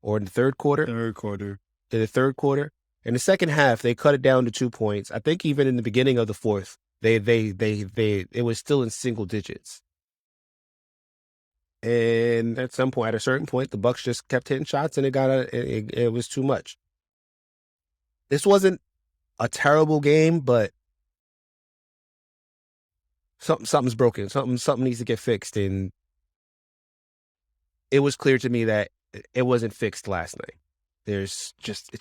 or in the third quarter? Third quarter. In the third quarter. In the second half, they cut it down to 2 points. I think even in the beginning of the fourth, it was still in single digits. And at a certain point, the Bucks just kept hitting shots, and it was too much. This wasn't a terrible game, but something's broken. Something needs to get fixed, and it was clear to me that it wasn't fixed last night. There's just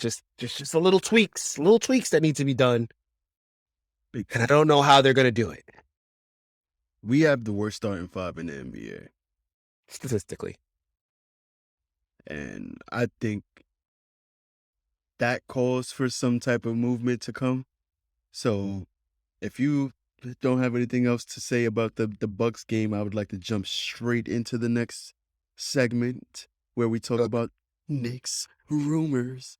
a little tweaks that need to be done, and I don't know how they're gonna do it. We have the worst starting five in the NBA. Statistically. And I think that calls for some type of movement to come. So if you don't have anything else to say about the Bucks game, I would like to jump straight into the next segment where we talk about Knicks rumors.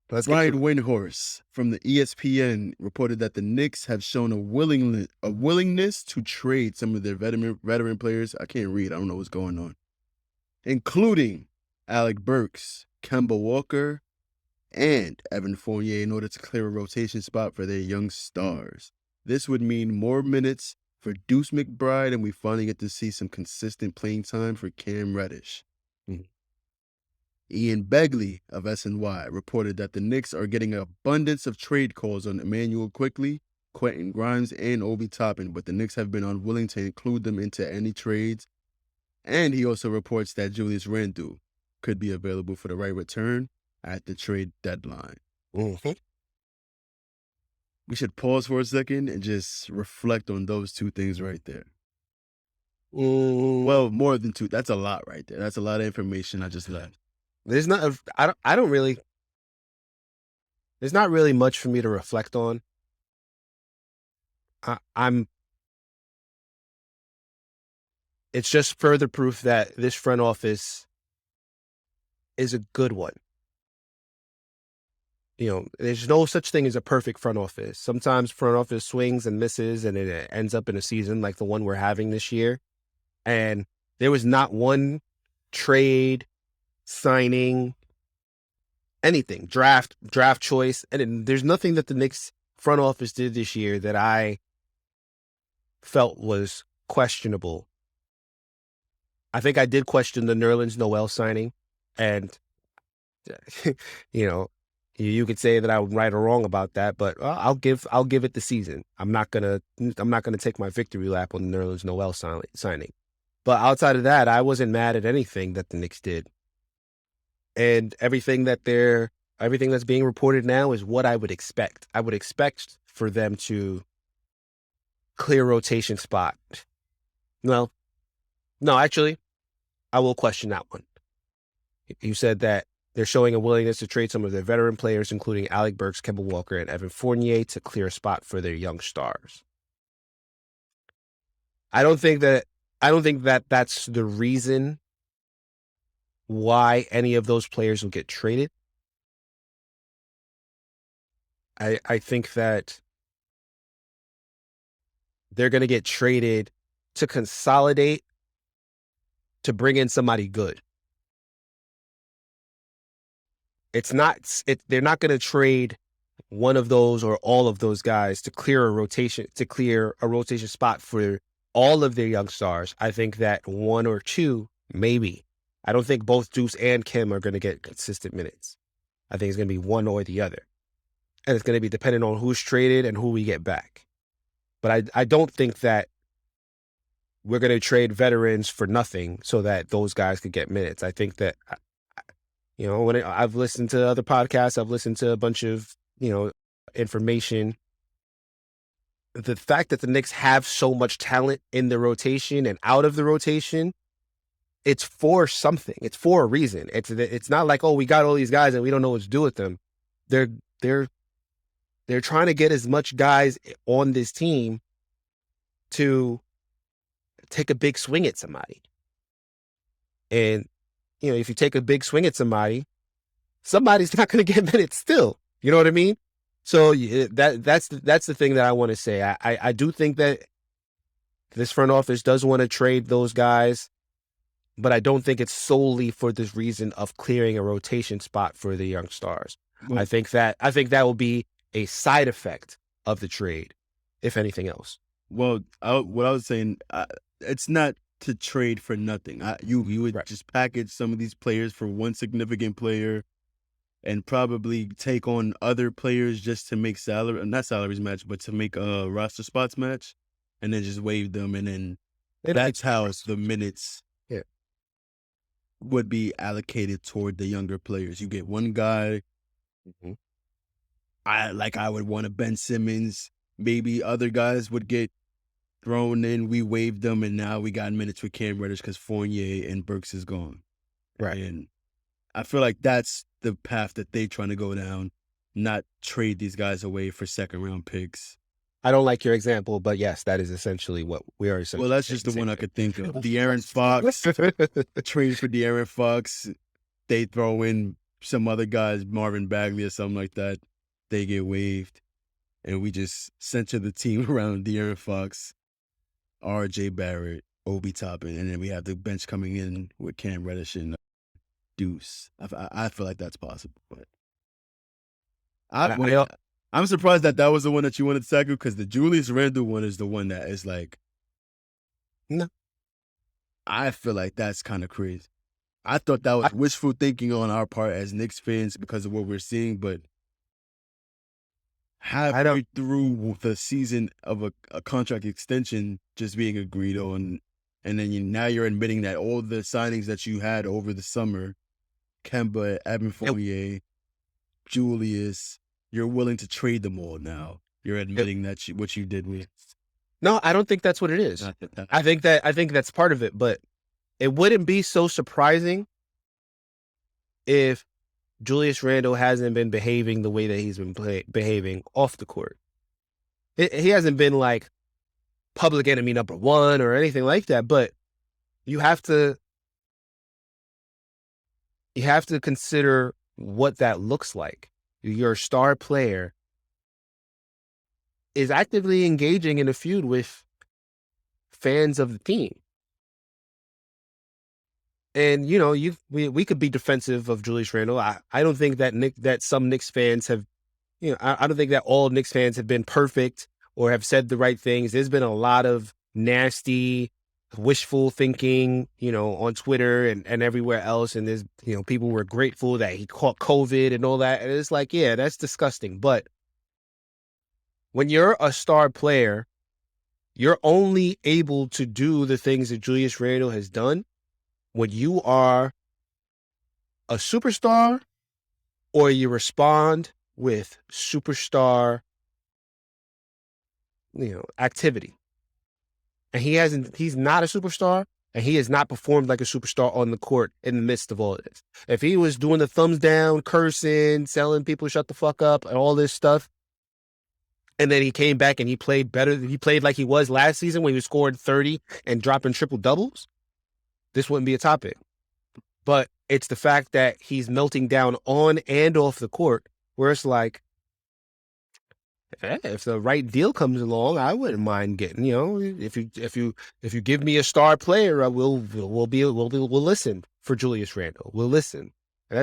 Brian Windhorst from the ESPN reported that the Knicks have shown a willingness to trade some of their veteran players. I can't read. I don't know what's going on. Including Alec Burks, Kemba Walker, and Evan Fournier in order to clear a rotation spot for their young stars. This would mean more minutes for Deuce McBride, and we finally get to see some consistent playing time for Cam Reddish. Ian Begley of SNY reported that the Knicks are getting an abundance of trade calls on Emmanuel Quickley, Quentin Grimes, and Obi Toppin, but the Knicks have been unwilling to include them into any trades. And he also reports that Julius Randle could be available for the right return at the trade deadline. Mm-hmm. We should pause for a second and just reflect on those two things right there. Well, more than two. That's a lot right there. That's a lot of information I just left. There's not really much for me to reflect on. It's just further proof that this front office is a good one. There's no such thing as a perfect front office. Sometimes front office swings and misses, and it ends up in a season like the one we're having this year. And there was not one trade, signing, anything, draft choice. And there's nothing that the Knicks front office did this year that I felt was questionable. I think I did question the Nerlens Noel signing, and you could say that I was right or wrong about that, but I'll give it the season. I'm not gonna take my victory lap on the Nerlens Noel signing. But outside of that, I wasn't mad at anything that the Knicks did. And everything that's being reported now is what I would expect. I would expect for them to clear rotation spot. No, actually, I will question that one. You said that they're showing a willingness to trade some of their veteran players, including Alec Burks, Kemba Walker, and Evan Fournier, to clear a spot for their young stars. I don't think that that's the reason why any of those players will get traded. I think that they're going to get traded to consolidate, to bring in somebody good. They're not going to trade one of those or all of those guys to clear a rotation spot for all of their young stars. I think that one or two, maybe. I don't think both Deuce and Kim are going to get consistent minutes. I think it's going to be one or the other. And it's going to be dependent on who's traded and who we get back. But I don't think that we're going to trade veterans for nothing so that those guys could get minutes. I think that, when I've listened to other podcasts, I've listened to a bunch of, information. the fact that the Knicks have so much talent in the rotation and out of the rotation, it's for something. It's for a reason. It's not like, oh, we got all these guys and we don't know what to do with them. They're trying to get as much guys on this team to take a big swing at somebody. And, if you take a big swing at somebody's not going to get minutes still. You know what I mean? So that's the thing that I want to say. I do think that this front office does want to trade those guys, but I don't think it's solely for this reason of clearing a rotation spot for the young stars. Well, I think that will be a side effect of the trade, if anything else. Well, what I was saying, it's not to trade for nothing. You would Right. just package some of these players for one significant player, and probably take on other players just to make not salaries match, but to make roster spots match, and then just waive them, and then that's how the minutes Yeah. would be allocated toward the younger players. You get one guy. Mhm. I would want a Ben Simmons. Maybe other guys would get thrown in. We waived them, and now we got minutes with Cam Reddish because Fournier and Burks is gone. Right. And I feel like that's the path that they're trying to go down, not trade these guys away for second-round picks. I don't like your example, but yes, that is essentially what we are. Well, that's just the one I could think of. De'Aaron Fox, trade for De'Aaron Fox. They throw in some other guys, Marvin Bagley or something like that. They get waived. And we just center the team around De'Aaron Fox, R.J. Barrett, Obi Toppin, and then we have the bench coming in with Cam Reddish and Deuce. I feel like that's possible. But I'm surprised that was the one that you wanted to tackle, because the Julius Randle one is the one that is like, No. I feel like that's kind of crazy. I thought that was wishful thinking on our part as Knicks fans because of what we're seeing, but halfway through the season of a contract extension just being agreed on, and then now you're admitting that all the signings that you had over the summer, Kemba, Evan Fournier, Julius, you're willing to trade them all now. You're admitting that what you did with. No, I don't think that's what it is. I think that's part of it, but it wouldn't be so surprising if Julius Randle hasn't been behaving the way that he's been behaving off the court. He hasn't been like public enemy number one or anything like that, but you have to consider what that looks like. Your star player is actively engaging in a feud with fans of the team. And, we could be defensive of Julius Randle. I don't think that some Knicks fans have, I don't think that all Knicks fans have been perfect or have said the right things. There's been a lot of nasty, wishful thinking, on Twitter and everywhere else. And there's, people were grateful that he caught COVID and all that. And it's like, yeah, that's disgusting. But when you're a star player, you're only able to do the things that Julius Randle has done when you are a superstar or you respond with superstar, activity. And he's not a superstar, and he has not performed like a superstar on the court in the midst of all of this. If he was doing the thumbs down, cursing, telling people shut the fuck up and all this stuff, and then he came back and he played better, he played like he was last season when he was scoring 30 and dropping triple doubles, this wouldn't be a topic. But it's the fact that he's melting down on and off the court, where it's like, if the right deal comes along, I wouldn't mind getting. If you give me a star player, we'll listen for Julius Randle. We'll listen. And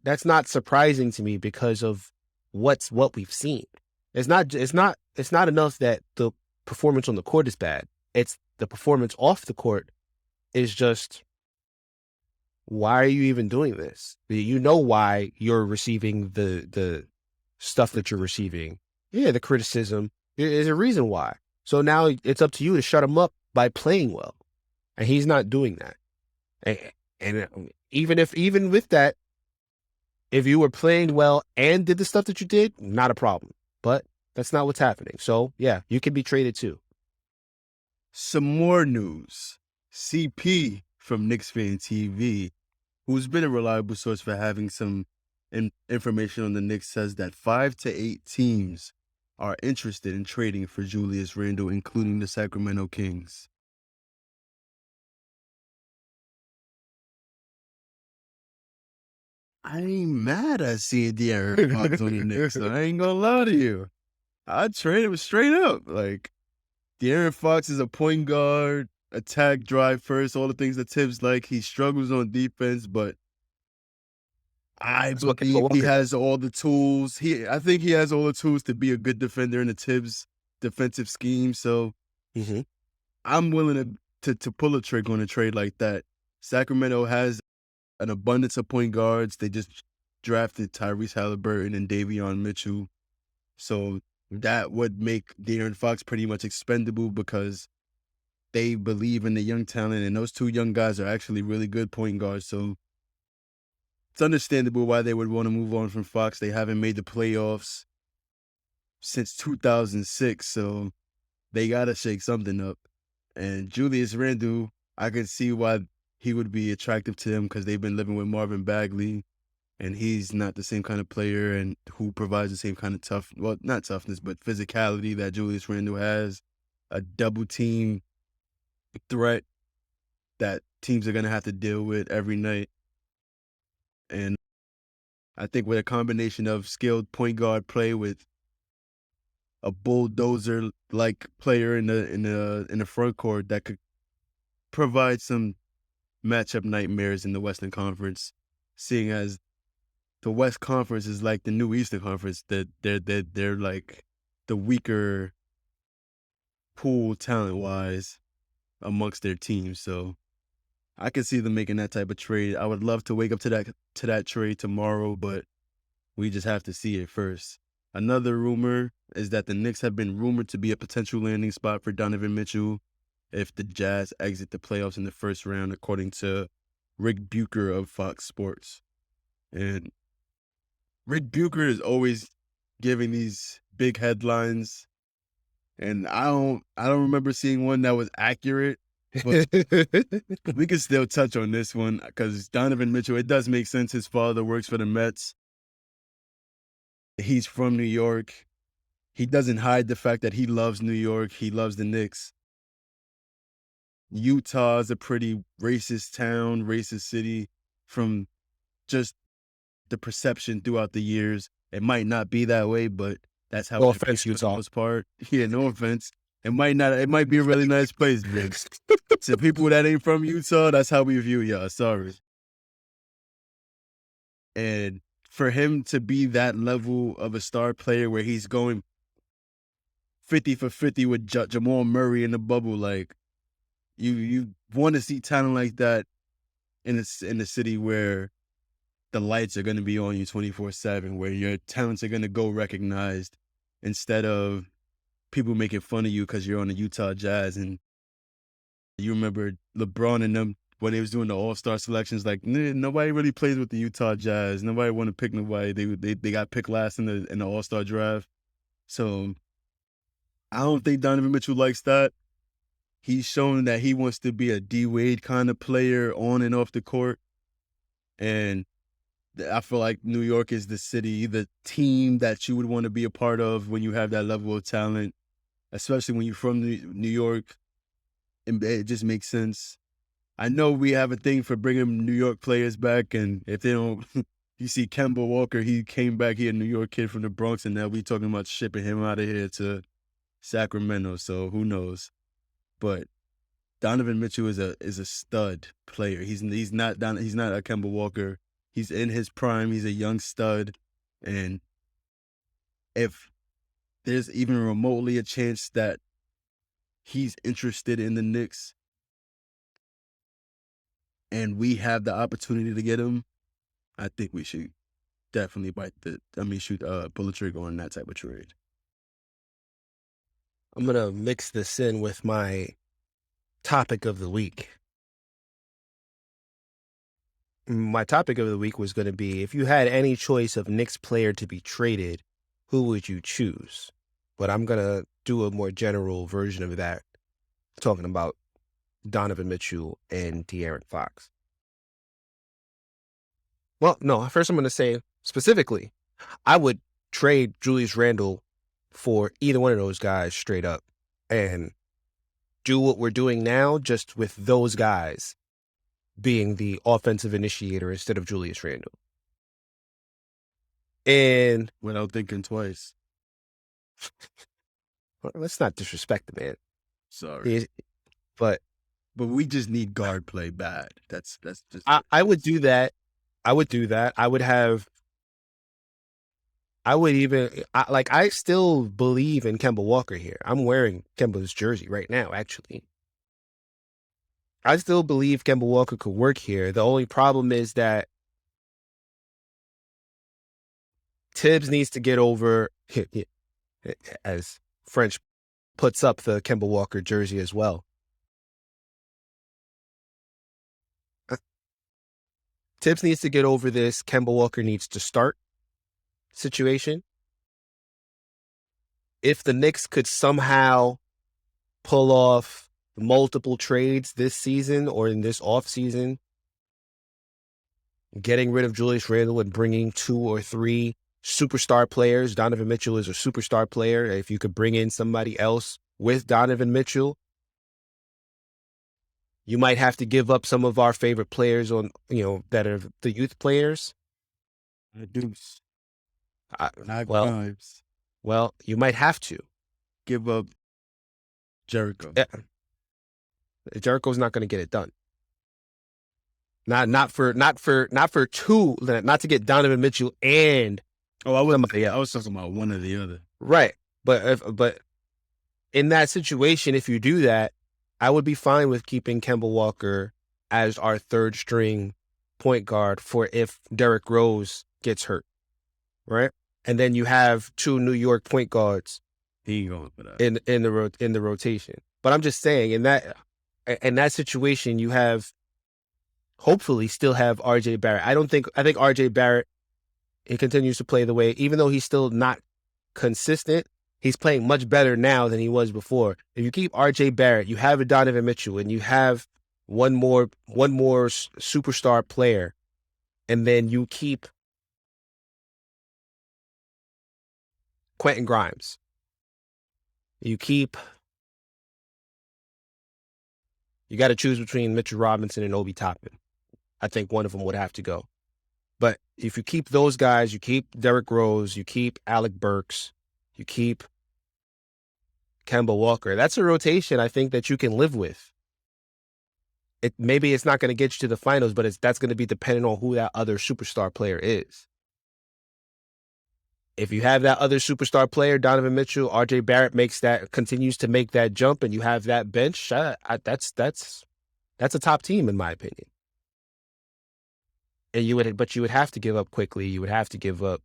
that's not surprising to me because of what we've seen. It's not enough that the performance on the court is bad. It's the performance off the court is just, why are you even doing this? You know why you're receiving the stuff that you're receiving. Yeah, the criticism. There's a reason why. So now it's up to you to shut him up by playing well. And he's not doing that. And even with that, if you were playing well and did the stuff that you did, not a problem. But That's not what's happening. So, yeah, you can be traded too. Some more news. CP from Knicks Fan TV, who's been a reliable source for having some information on the Knicks, says that 5 to 8 teams are interested in trading for Julius Randle, including the Sacramento Kings. I ain't mad at seeing De'Aaron Fox on the Knicks, so I ain't gonna lie to you. I'd trade him straight up. Like, De'Aaron Fox is a point guard, attack, drive first, all the things that Tibbs like. He struggles on defense, but I That's what Kemba believe he Walker has all the tools. I think he has all the tools to be a good defender in the Tibbs defensive scheme. So does. I'm willing to pull a trick on a trade like that. Sacramento has an abundance of point guards. They just drafted Tyrese Halliburton and Davion Mitchell. So that would make De'Aaron Fox pretty much expendable because they believe in the young talent, and those two young guys are actually really good point guards. So it's understandable why they would want to move on from Fox. They haven't made the playoffs since 2006, so they got to shake something up. And Julius Randle, I can see why he would be attractive to them because they've been living with Marvin Bagley, and he's not the same kind of player and who provides the same kind of not toughness, but physicality that Julius Randle has. A double team threat that teams are going to have to deal with every night. And I think with a combination of skilled point guard play with a bulldozer-like player in the front court that could provide some matchup nightmares in the Western Conference, seeing as the West Conference is like the new Eastern Conference, that they're like the weaker pool talent-wise amongst their teams. So I can see them making that type of trade. I would love to wake up to that trade tomorrow, but we just have to see it first. Another rumor is that the Knicks have been rumored to be a potential landing spot for Donovan Mitchell if the Jazz exit the playoffs in the first round, according to Rick Bucher of Fox Sports. And Rick Bucher is always giving these big headlines, and I don't remember seeing one that was accurate. But we can still touch on this one because Donovan Mitchell, it does make sense. His father works for the Mets. He's from New York. He doesn't hide the fact that he loves New York. He loves the Knicks. Utah is a pretty racist town, racist city from just the perception throughout the years. It might not be that way, but that's how No it offense, is for the Utah. most part. Yeah, no offense. It might be a really nice place, man. To people that ain't from Utah, that's how we view y'all. Sorry. And for him to be that level of a star player where he's going 50 for 50 with Jamal Murray in the bubble, like you want to see talent like that in a city where the lights are going to be on you 24/7, where your talents are going to go recognized instead of people making fun of you because you're on the Utah Jazz. And you remember LeBron and them when they was doing the All-Star selections, like nobody really plays with the Utah Jazz. Nobody want to pick nobody. They got picked last in the All-Star draft. So I don't think Donovan Mitchell likes that. He's shown that he wants to be a D-Wade kind of player on and off the court. And I feel like New York is the city, the team that you would want to be a part of when you have that level of talent, especially when you're from New York. It just makes sense. I know we have a thing for bringing New York players back, and if they don't, you see Kemba Walker, he came back here, a New York kid from the Bronx, and now we talking about shipping him out of here to Sacramento, so who knows. But Donovan Mitchell is a stud player. He's not a Kemba Walker. He's in his prime. He's a young stud. And if there's even remotely a chance that he's interested in the Knicks and we have the opportunity to get him, I think we should definitely pull the trigger on that type of trade. I'm going to mix this in with my topic of the week. My topic of the week was going to be, if you had any choice of Knicks player to be traded, who would you choose? but I'm going to do a more general version of that, talking about Donovan Mitchell and De'Aaron Fox. Well, no, first I'm going to say specifically, I would trade Julius Randle for either one of those guys straight up and do what we're doing now, just with those guys being the offensive initiator instead of Julius Randle. And Without thinking twice. let's not disrespect the man. Sorry. But we just need guard play bad. That's just I would do that. I would I still believe in Kemba Walker here. I'm wearing Kemba's jersey right now, actually. I still believe Kemba Walker could work here. The only problem is that Tibbs needs to get over, as French puts up the Kemba Walker jersey as well. Tibbs needs to get over this Kemba Walker needs to start situation. If the Knicks could somehow pull off multiple trades this season or in this offseason, getting rid of Julius Randle and bringing 2 or 3 superstar players. Donovan Mitchell is a superstar player. If you could bring in somebody else with Donovan Mitchell, you might have to give up some of our favorite players on, that are the youth players. Deuce. Not well, Grimes. Well, you might have to give up Jericho. Yeah. Jericho's not going to get it done. Not to get Donovan Mitchell and I was talking about one or the other. Right. But in that situation, if you do that, I would be fine with keeping Kemba Walker as our third string point guard for if Derrick Rose gets hurt. Right? And then you have 2 New York point guards He ain't going for that. in the rotation. But I'm just saying, in that situation, you have hopefully still have RJ Barrett. I think RJ Barrett, he continues to play the way, even though he's still not consistent, he's playing much better now than he was before. If you keep RJ Barrett, you have a Donovan Mitchell, and you have one more superstar player, and then you keep Quentin Grimes. You got to choose between Mitchell Robinson and Obi Toppin. I think one of them would have to go. But if you keep those guys, you keep Derrick Rose, you keep Alec Burks, you keep Kemba Walker, that's a rotation I think that you can live with. Maybe it's not going to get you to the finals, but that's going to be dependent on who that other superstar player is. If you have that other superstar player, Donovan Mitchell, RJ Barrett continues to make that jump, and you have that bench, that's a top team in my opinion. And you would have to give up quickly. You would have to give up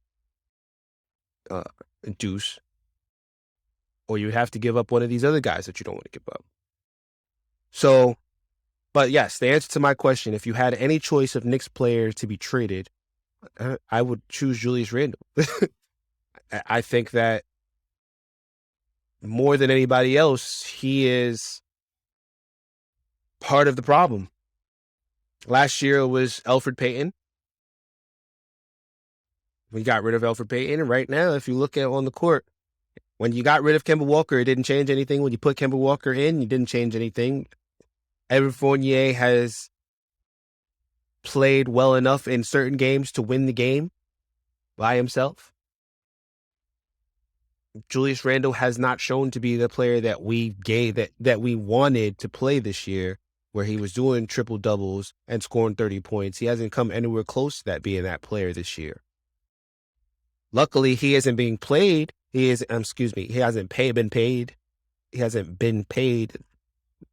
Deuce, or you would have to give up one of these other guys that you don't want to give up. So, but yes, the answer to my question, if you had any choice of Knicks player to be traded, I would choose Julius Randle. I think that more than anybody else, he is part of the problem. Last year it was Elfrid Payton. We got rid of Elfrid Payton, and right now, if you look at on the court, when you got rid of Kemba Walker, it didn't change anything. When you put Kemba Walker in, you didn't change anything. Evan Fournier has played well enough in certain games to win the game by himself. Julius Randle has not shown to be the player that we wanted to play this year, where he was doing triple doubles and scoring 30 points. He hasn't come anywhere close to that being that player this year. Luckily, he isn't being played. He hasn't been paid. He hasn't been paid,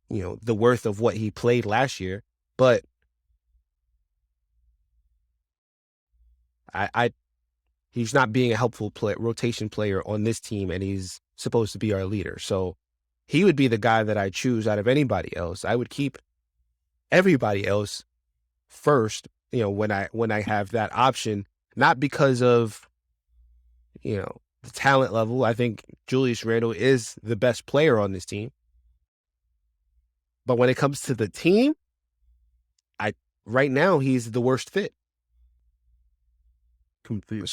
the worth of what he played last year. But he's not being a helpful rotation player on this team, and he's supposed to be our leader. So he would be the guy that I choose out of anybody else. I would keep everybody else first, when I have that option, not because of, the talent level, I think Julius Randle is the best player on this team. But when it comes to the team, right now he's the worst fit. Completely.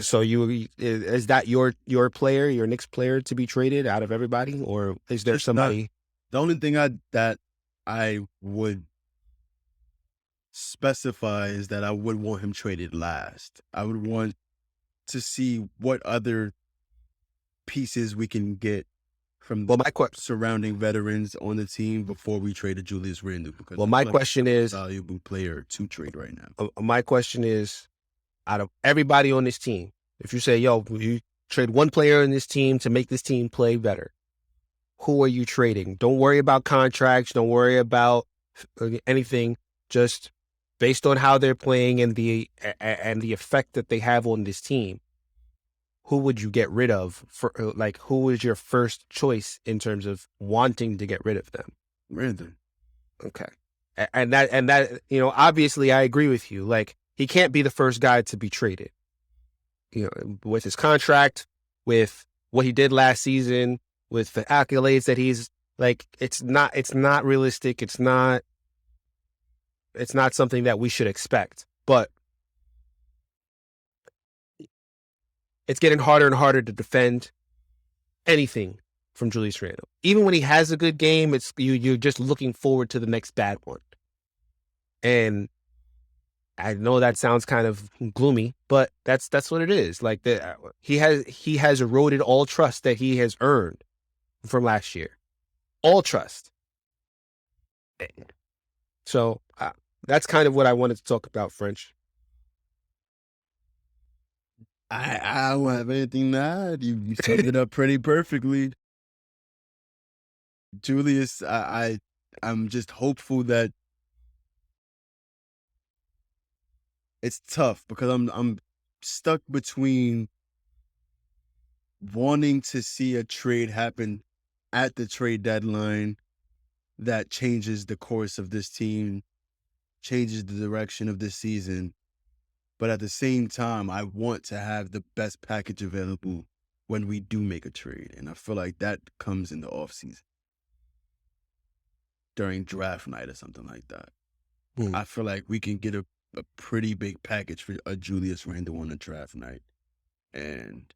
So is that your player, your Knicks player to be traded out of everybody, or is there somebody? The only thing that I would specify is that I would want him traded last. I would want to see what other pieces we can get from surrounding veterans on the team before we traded Julius Randle. Because my question is, valuable player to trade right now. My question is, out of everybody on this team, if you say, yo, you trade one player in this team to make this team play better, who are you trading? Don't worry about contracts. Don't worry about anything. Just based on how they're playing and the effect that they have on this team, who would you get rid of? Who is your first choice in terms of wanting to get rid of them? Randall. Okay. And that, obviously I agree with you. Like, he can't be the first guy to be traded. With his contract, with what he did last season, with the accolades that he's like, it's not realistic. It's not something that we should expect. But it's getting harder and harder to defend anything from Julius Randle. Even when he has a good game, it's you're just looking forward to the next bad one. And I know that sounds kind of gloomy, but that's what it is. Like, he has eroded all trust that he has earned from last year. All trust. So that's kind of what I wanted to talk about, French. I don't have anything to add. You summed it up pretty perfectly. Julius, I'm just hopeful that it's tough because I'm stuck between wanting to see a trade happen at the trade deadline that changes the course of this team, changes the direction of this season. But at the same time, I want to have the best package available when we do make a trade. And I feel like that comes in the offseason. During draft night or something like that. I feel like we can get a pretty big package for a Julius Randle on a draft night. And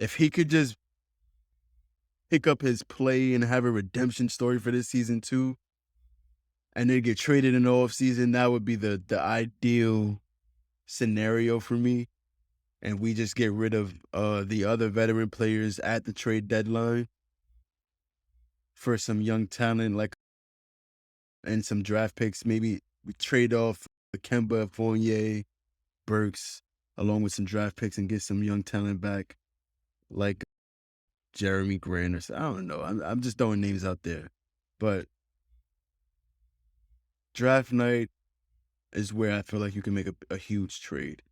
if he could just pick up his play and have a redemption story for this season too, and then get traded in the offseason, that would be the ideal scenario for me. And we just get rid of the other veteran players at the trade deadline for some young talent, and some draft picks. Maybe we trade off Kemba, Fournier, Burks, along with some draft picks and get some young talent back, like Jeremy Grant or something. I don't know. I'm just throwing names out there. But draft night is where I feel like you can make a huge trade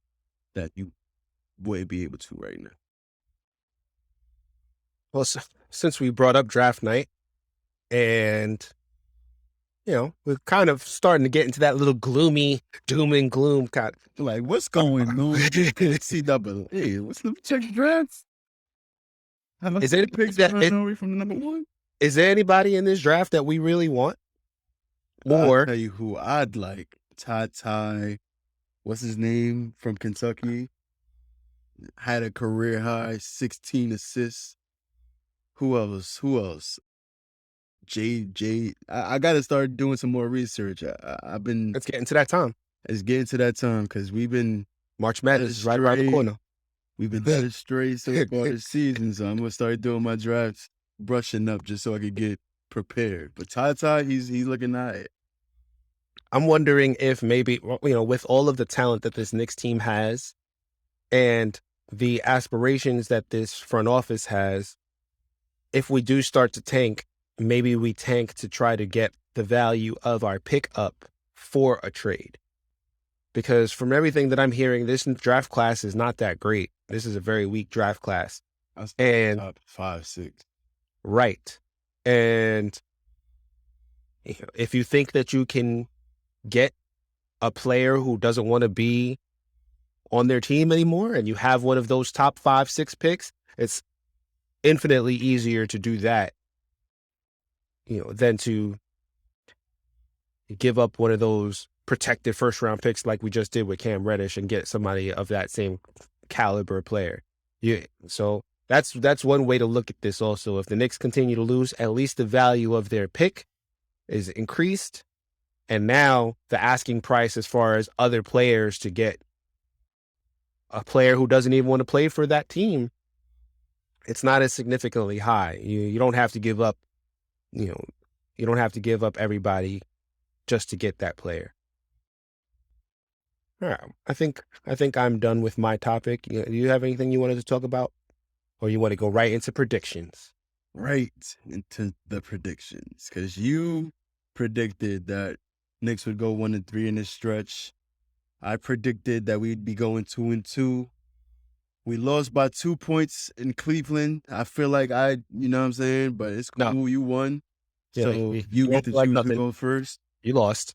that you wouldn't be able to right now. Well, since we brought up draft night, and we're kind of starting to get into that little gloomy doom and gloom kind of, like, what's going on? CAA, what's the check drafts? Is there picks away from the number one? Is there anybody in this draft that we really want? Or I'll tell you who I'd like. Ty, what's his name, from Kentucky? Had a career high 16 assists. Who else? I got to start doing some more research. I've been. It's getting to that time. It's getting to that time because we've been. March Madness is right around the corner. We've been led astray so far this season, so I'm gonna start doing my drafts, brushing up just so I could get prepared. But Ty, he's looking at it. I'm wondering if maybe, with all of the talent that this Knicks team has and the aspirations that this front office has, if we do start to tank, maybe we tank to try to get the value of our pick up for a trade. Because from everything that I'm hearing, this draft class is not that great. This is a very weak draft class. And top 5, 6. Right. And if you think that you can get a player who doesn't want to be on their team anymore, and you have one of those top 5, 6 picks, it's infinitely easier to do that, than to give up one of those protected first round picks like we just did with Cam Reddish and get somebody of that same caliber player. So that's one way to look at this also. If the Knicks continue to lose, at least the value of their pick is increased. And now the asking price as far as other players to get a player who doesn't even want to play for that team, it's not as significantly high. You don't have to give up, you don't have to give up everybody just to get that player. All right. I think I'm done with my topic. Do you have anything you wanted to talk about? Or you want to go right into predictions? Right into the predictions. Because you predicted that Knicks would go 1-3 in this stretch. I predicted that we'd be going 2-2. We lost by 2 points in Cleveland. I feel like you know what I'm saying? But it's cool. No. You won. Yeah, So you get to like choose nothing. to go first. You lost.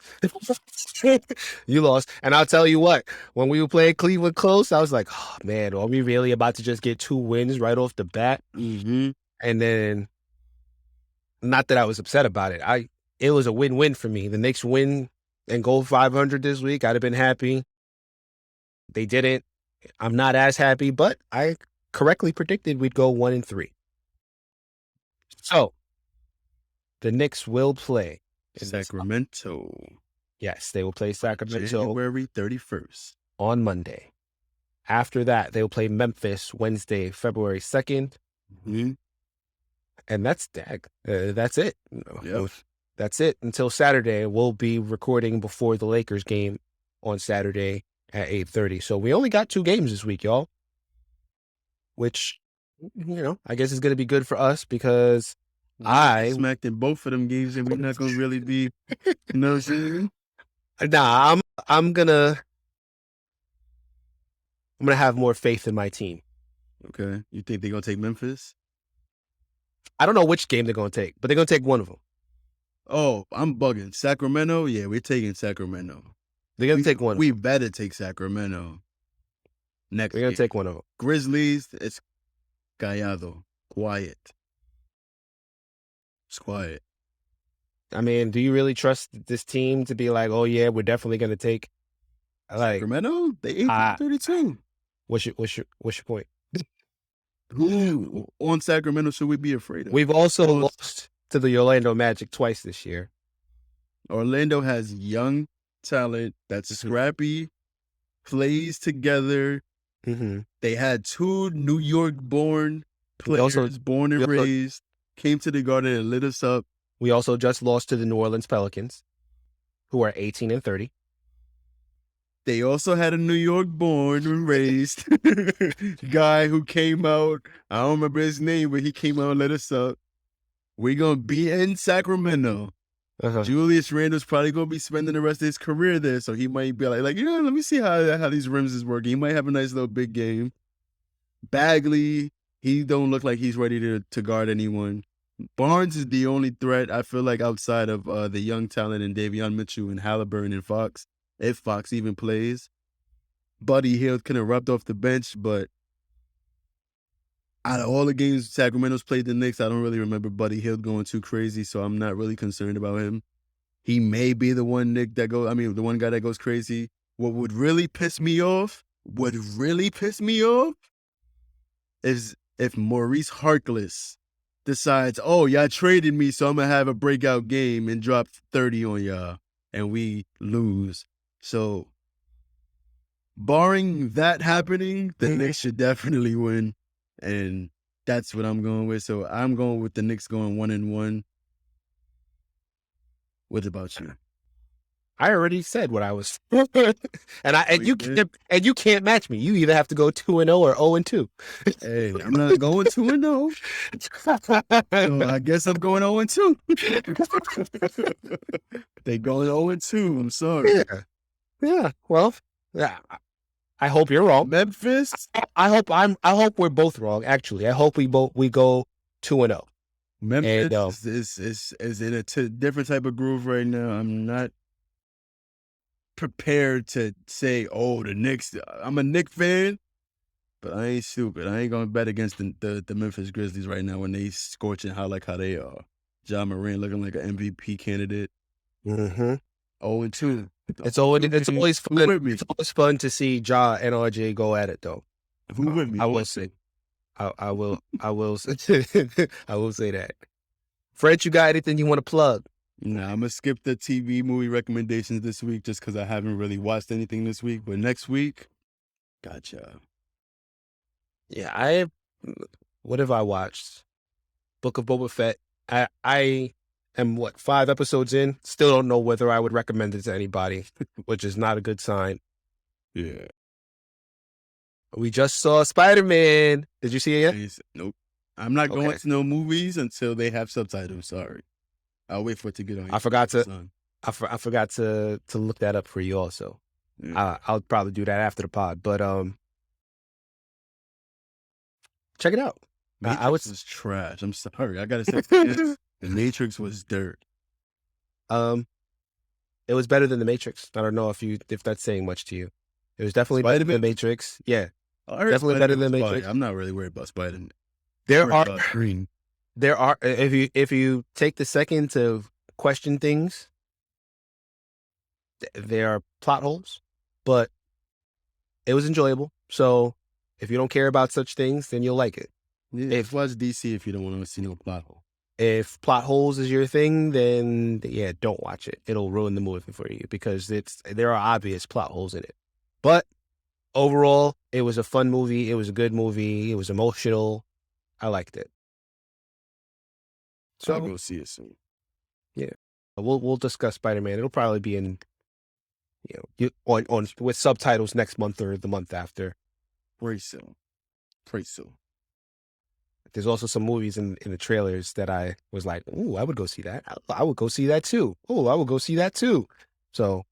You lost. And I'll tell you what, when we were playing Cleveland close, I was like, oh, man, are we really about to just get 2 wins right off the bat? Mm-hmm. And then, not that I was upset about it. It was a win-win for me. The Knicks win and go 500 this week. I'd have been happy. They didn't. I'm not as happy, but I correctly predicted we'd go 1-3. So, the Knicks will play Sacramento. Yes, they will play Sacramento January 31st. on Monday. After that, they'll play Memphis Wednesday, February 2nd. Mm-hmm. And that's it. Yep. That's it until Saturday. We'll be recording before the Lakers game on Saturday at 8:30. So we only got 2 games this week, y'all. Which, I guess is going to be good for us because I smacked in both of them games and we're not going to really be, you know what I'm saying? Nah, I'm gonna have more faith in my team. Okay. You think they're going to take Memphis? I don't know which game they're going to take, but they're going to take one of them. Oh, I'm bugging. Sacramento? Yeah, we're taking Sacramento. They're going to take one of them. We better take Sacramento. Next They're going game. to take one of them. Grizzlies, it's callado. Quiet. It's quiet. I mean, do you really trust this team to be like, oh yeah, we're definitely going to take Sacramento? They 18-32. What's your point? Who on Sacramento should we be afraid of? We've also lost to the Orlando Magic twice this year. Orlando has young talent that's scrappy, plays together. Mm-hmm. They had 2 New York-born players, born and raised, came to the Garden and lit us up. We also just lost to the New Orleans Pelicans, who are 18-30. They also had a New York-born and raised guy who came out. I don't remember his name, but he came out and lit us up. We're going to be in Sacramento. Uh-huh. Julius Randle's probably going to be spending the rest of his career there, so he might be like, let me see how these rims is working. He might have a nice little big game. Bagley, he don't look like he's ready to guard anyone. Barnes is the only threat, I feel like, outside of the young talent in Davion Mitchell and Halliburton and Fox, if Fox even plays. Buddy Hield kind of rubbed off the bench, but out of all the games Sacramento's played the Knicks, I don't really remember Buddy Hield going too crazy, so I'm not really concerned about him. He may be the one guy that goes crazy. What would really piss me off is if Maurice Harkless decides, oh, y'all traded me, so I'm going to have a breakout game and drop 30 on y'all, and we lose. So, barring that happening, the Knicks should definitely win, and that's what I'm going with. So, I'm going with the Knicks going 1-1. What about you? I already said what I was, and you can't match me. You either have to go 2-0 or 0-2. Hey, I'm not going 2-0. So I guess I'm going 0-2. They going 0-2. I'm sorry. Yeah. Well, yeah. I hope you're wrong. Memphis. I hope we're both wrong. Actually, I hope we go 2-0. Memphis is in a different type of groove right now. I'm not prepared to say, "Oh, the Knicks." I'm a Knicks fan, but I ain't stupid. I ain't gonna bet against the Memphis Grizzlies right now when they scorching how they are. Ja Morant looking like an MVP candidate. Mm-hmm. 0-2. It's always Who fun. with me? It's always fun to see Ja and RJ go at it, though. Who with me? I will say, I will I will say that. Fred, you got anything you want to plug? Nah, I'm gonna skip the TV movie recommendations this week just because I haven't really watched anything this week. But next week, gotcha. Yeah, what have I watched? Book of Boba Fett. I am 5 episodes in. Still don't know whether I would recommend it to anybody, which is not a good sign. Yeah. We just saw Spider-Man. Did you see it yet? Nope. I'm not going Okay. to no movies until they have subtitles. Sorry. I'll wait for it to get on. I forgot to Son. I forgot to look that up for you also. Yeah. I'll probably do that after the pod, but check it out. Matrix I would was trash. I'm sorry. I gotta say this. The Matrix was dirt. it was better than The Matrix. I don't know if that's saying much to you. It was definitely better than The Spider-Man? Matrix. Yeah. I heard Definitely better than Spider-Man was Matrix. fire. I'm not really worried about Spider-Man. There Worried are about Green. if you take the second to question things, there are plot holes, but it was enjoyable. So if you don't care about such things, then you'll like it. Yeah, If- watch DC if you don't want to see no plot hole. If plot holes is your thing, then yeah, don't watch it. It'll ruin the movie for you because there are obvious plot holes in it. But overall, it was a fun movie. It was a good movie. It was emotional. I liked it. So I'll So go see it soon. we'll discuss Spider-Man. It'll probably be in on with subtitles next month or the month after. Pretty soon. Pretty soon. There's also some movies in the trailers that I was like, ooh, I would go see that. I would go see that too. Oh, I would go see that too. So,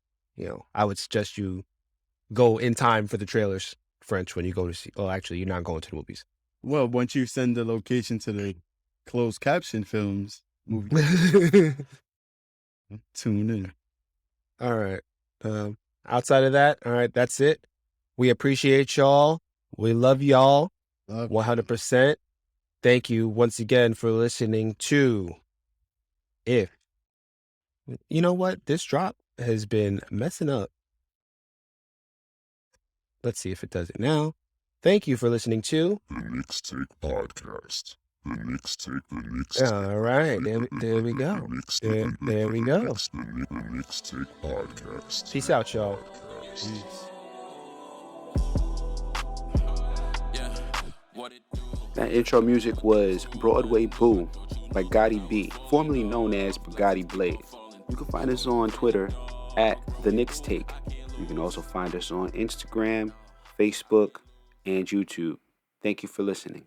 I would suggest you go in time for the trailers, French, when you go to see. Oh, actually, you're not going to the movies. Well, once you send the location to the closed caption films movie, tune in. All right. Outside of that, all right, that's it. We appreciate y'all. We love y'all Love 100%. Thank you once again for listening to If. You know what? This drop has been messing up. Let's see if it does it now. Thank you for listening to. The Knicks Take Podcast. The Knicks Take. All right. There we go. There we go. The Knicks Take Podcast. Peace out, y'all. Peace. Yeah, what it do? That intro music was Broadway Boo by Gotti B, formerly known as Bugatti Blade. You can find us on Twitter at The Knicks Take. You can also find us on Instagram, Facebook, and YouTube. Thank you for listening.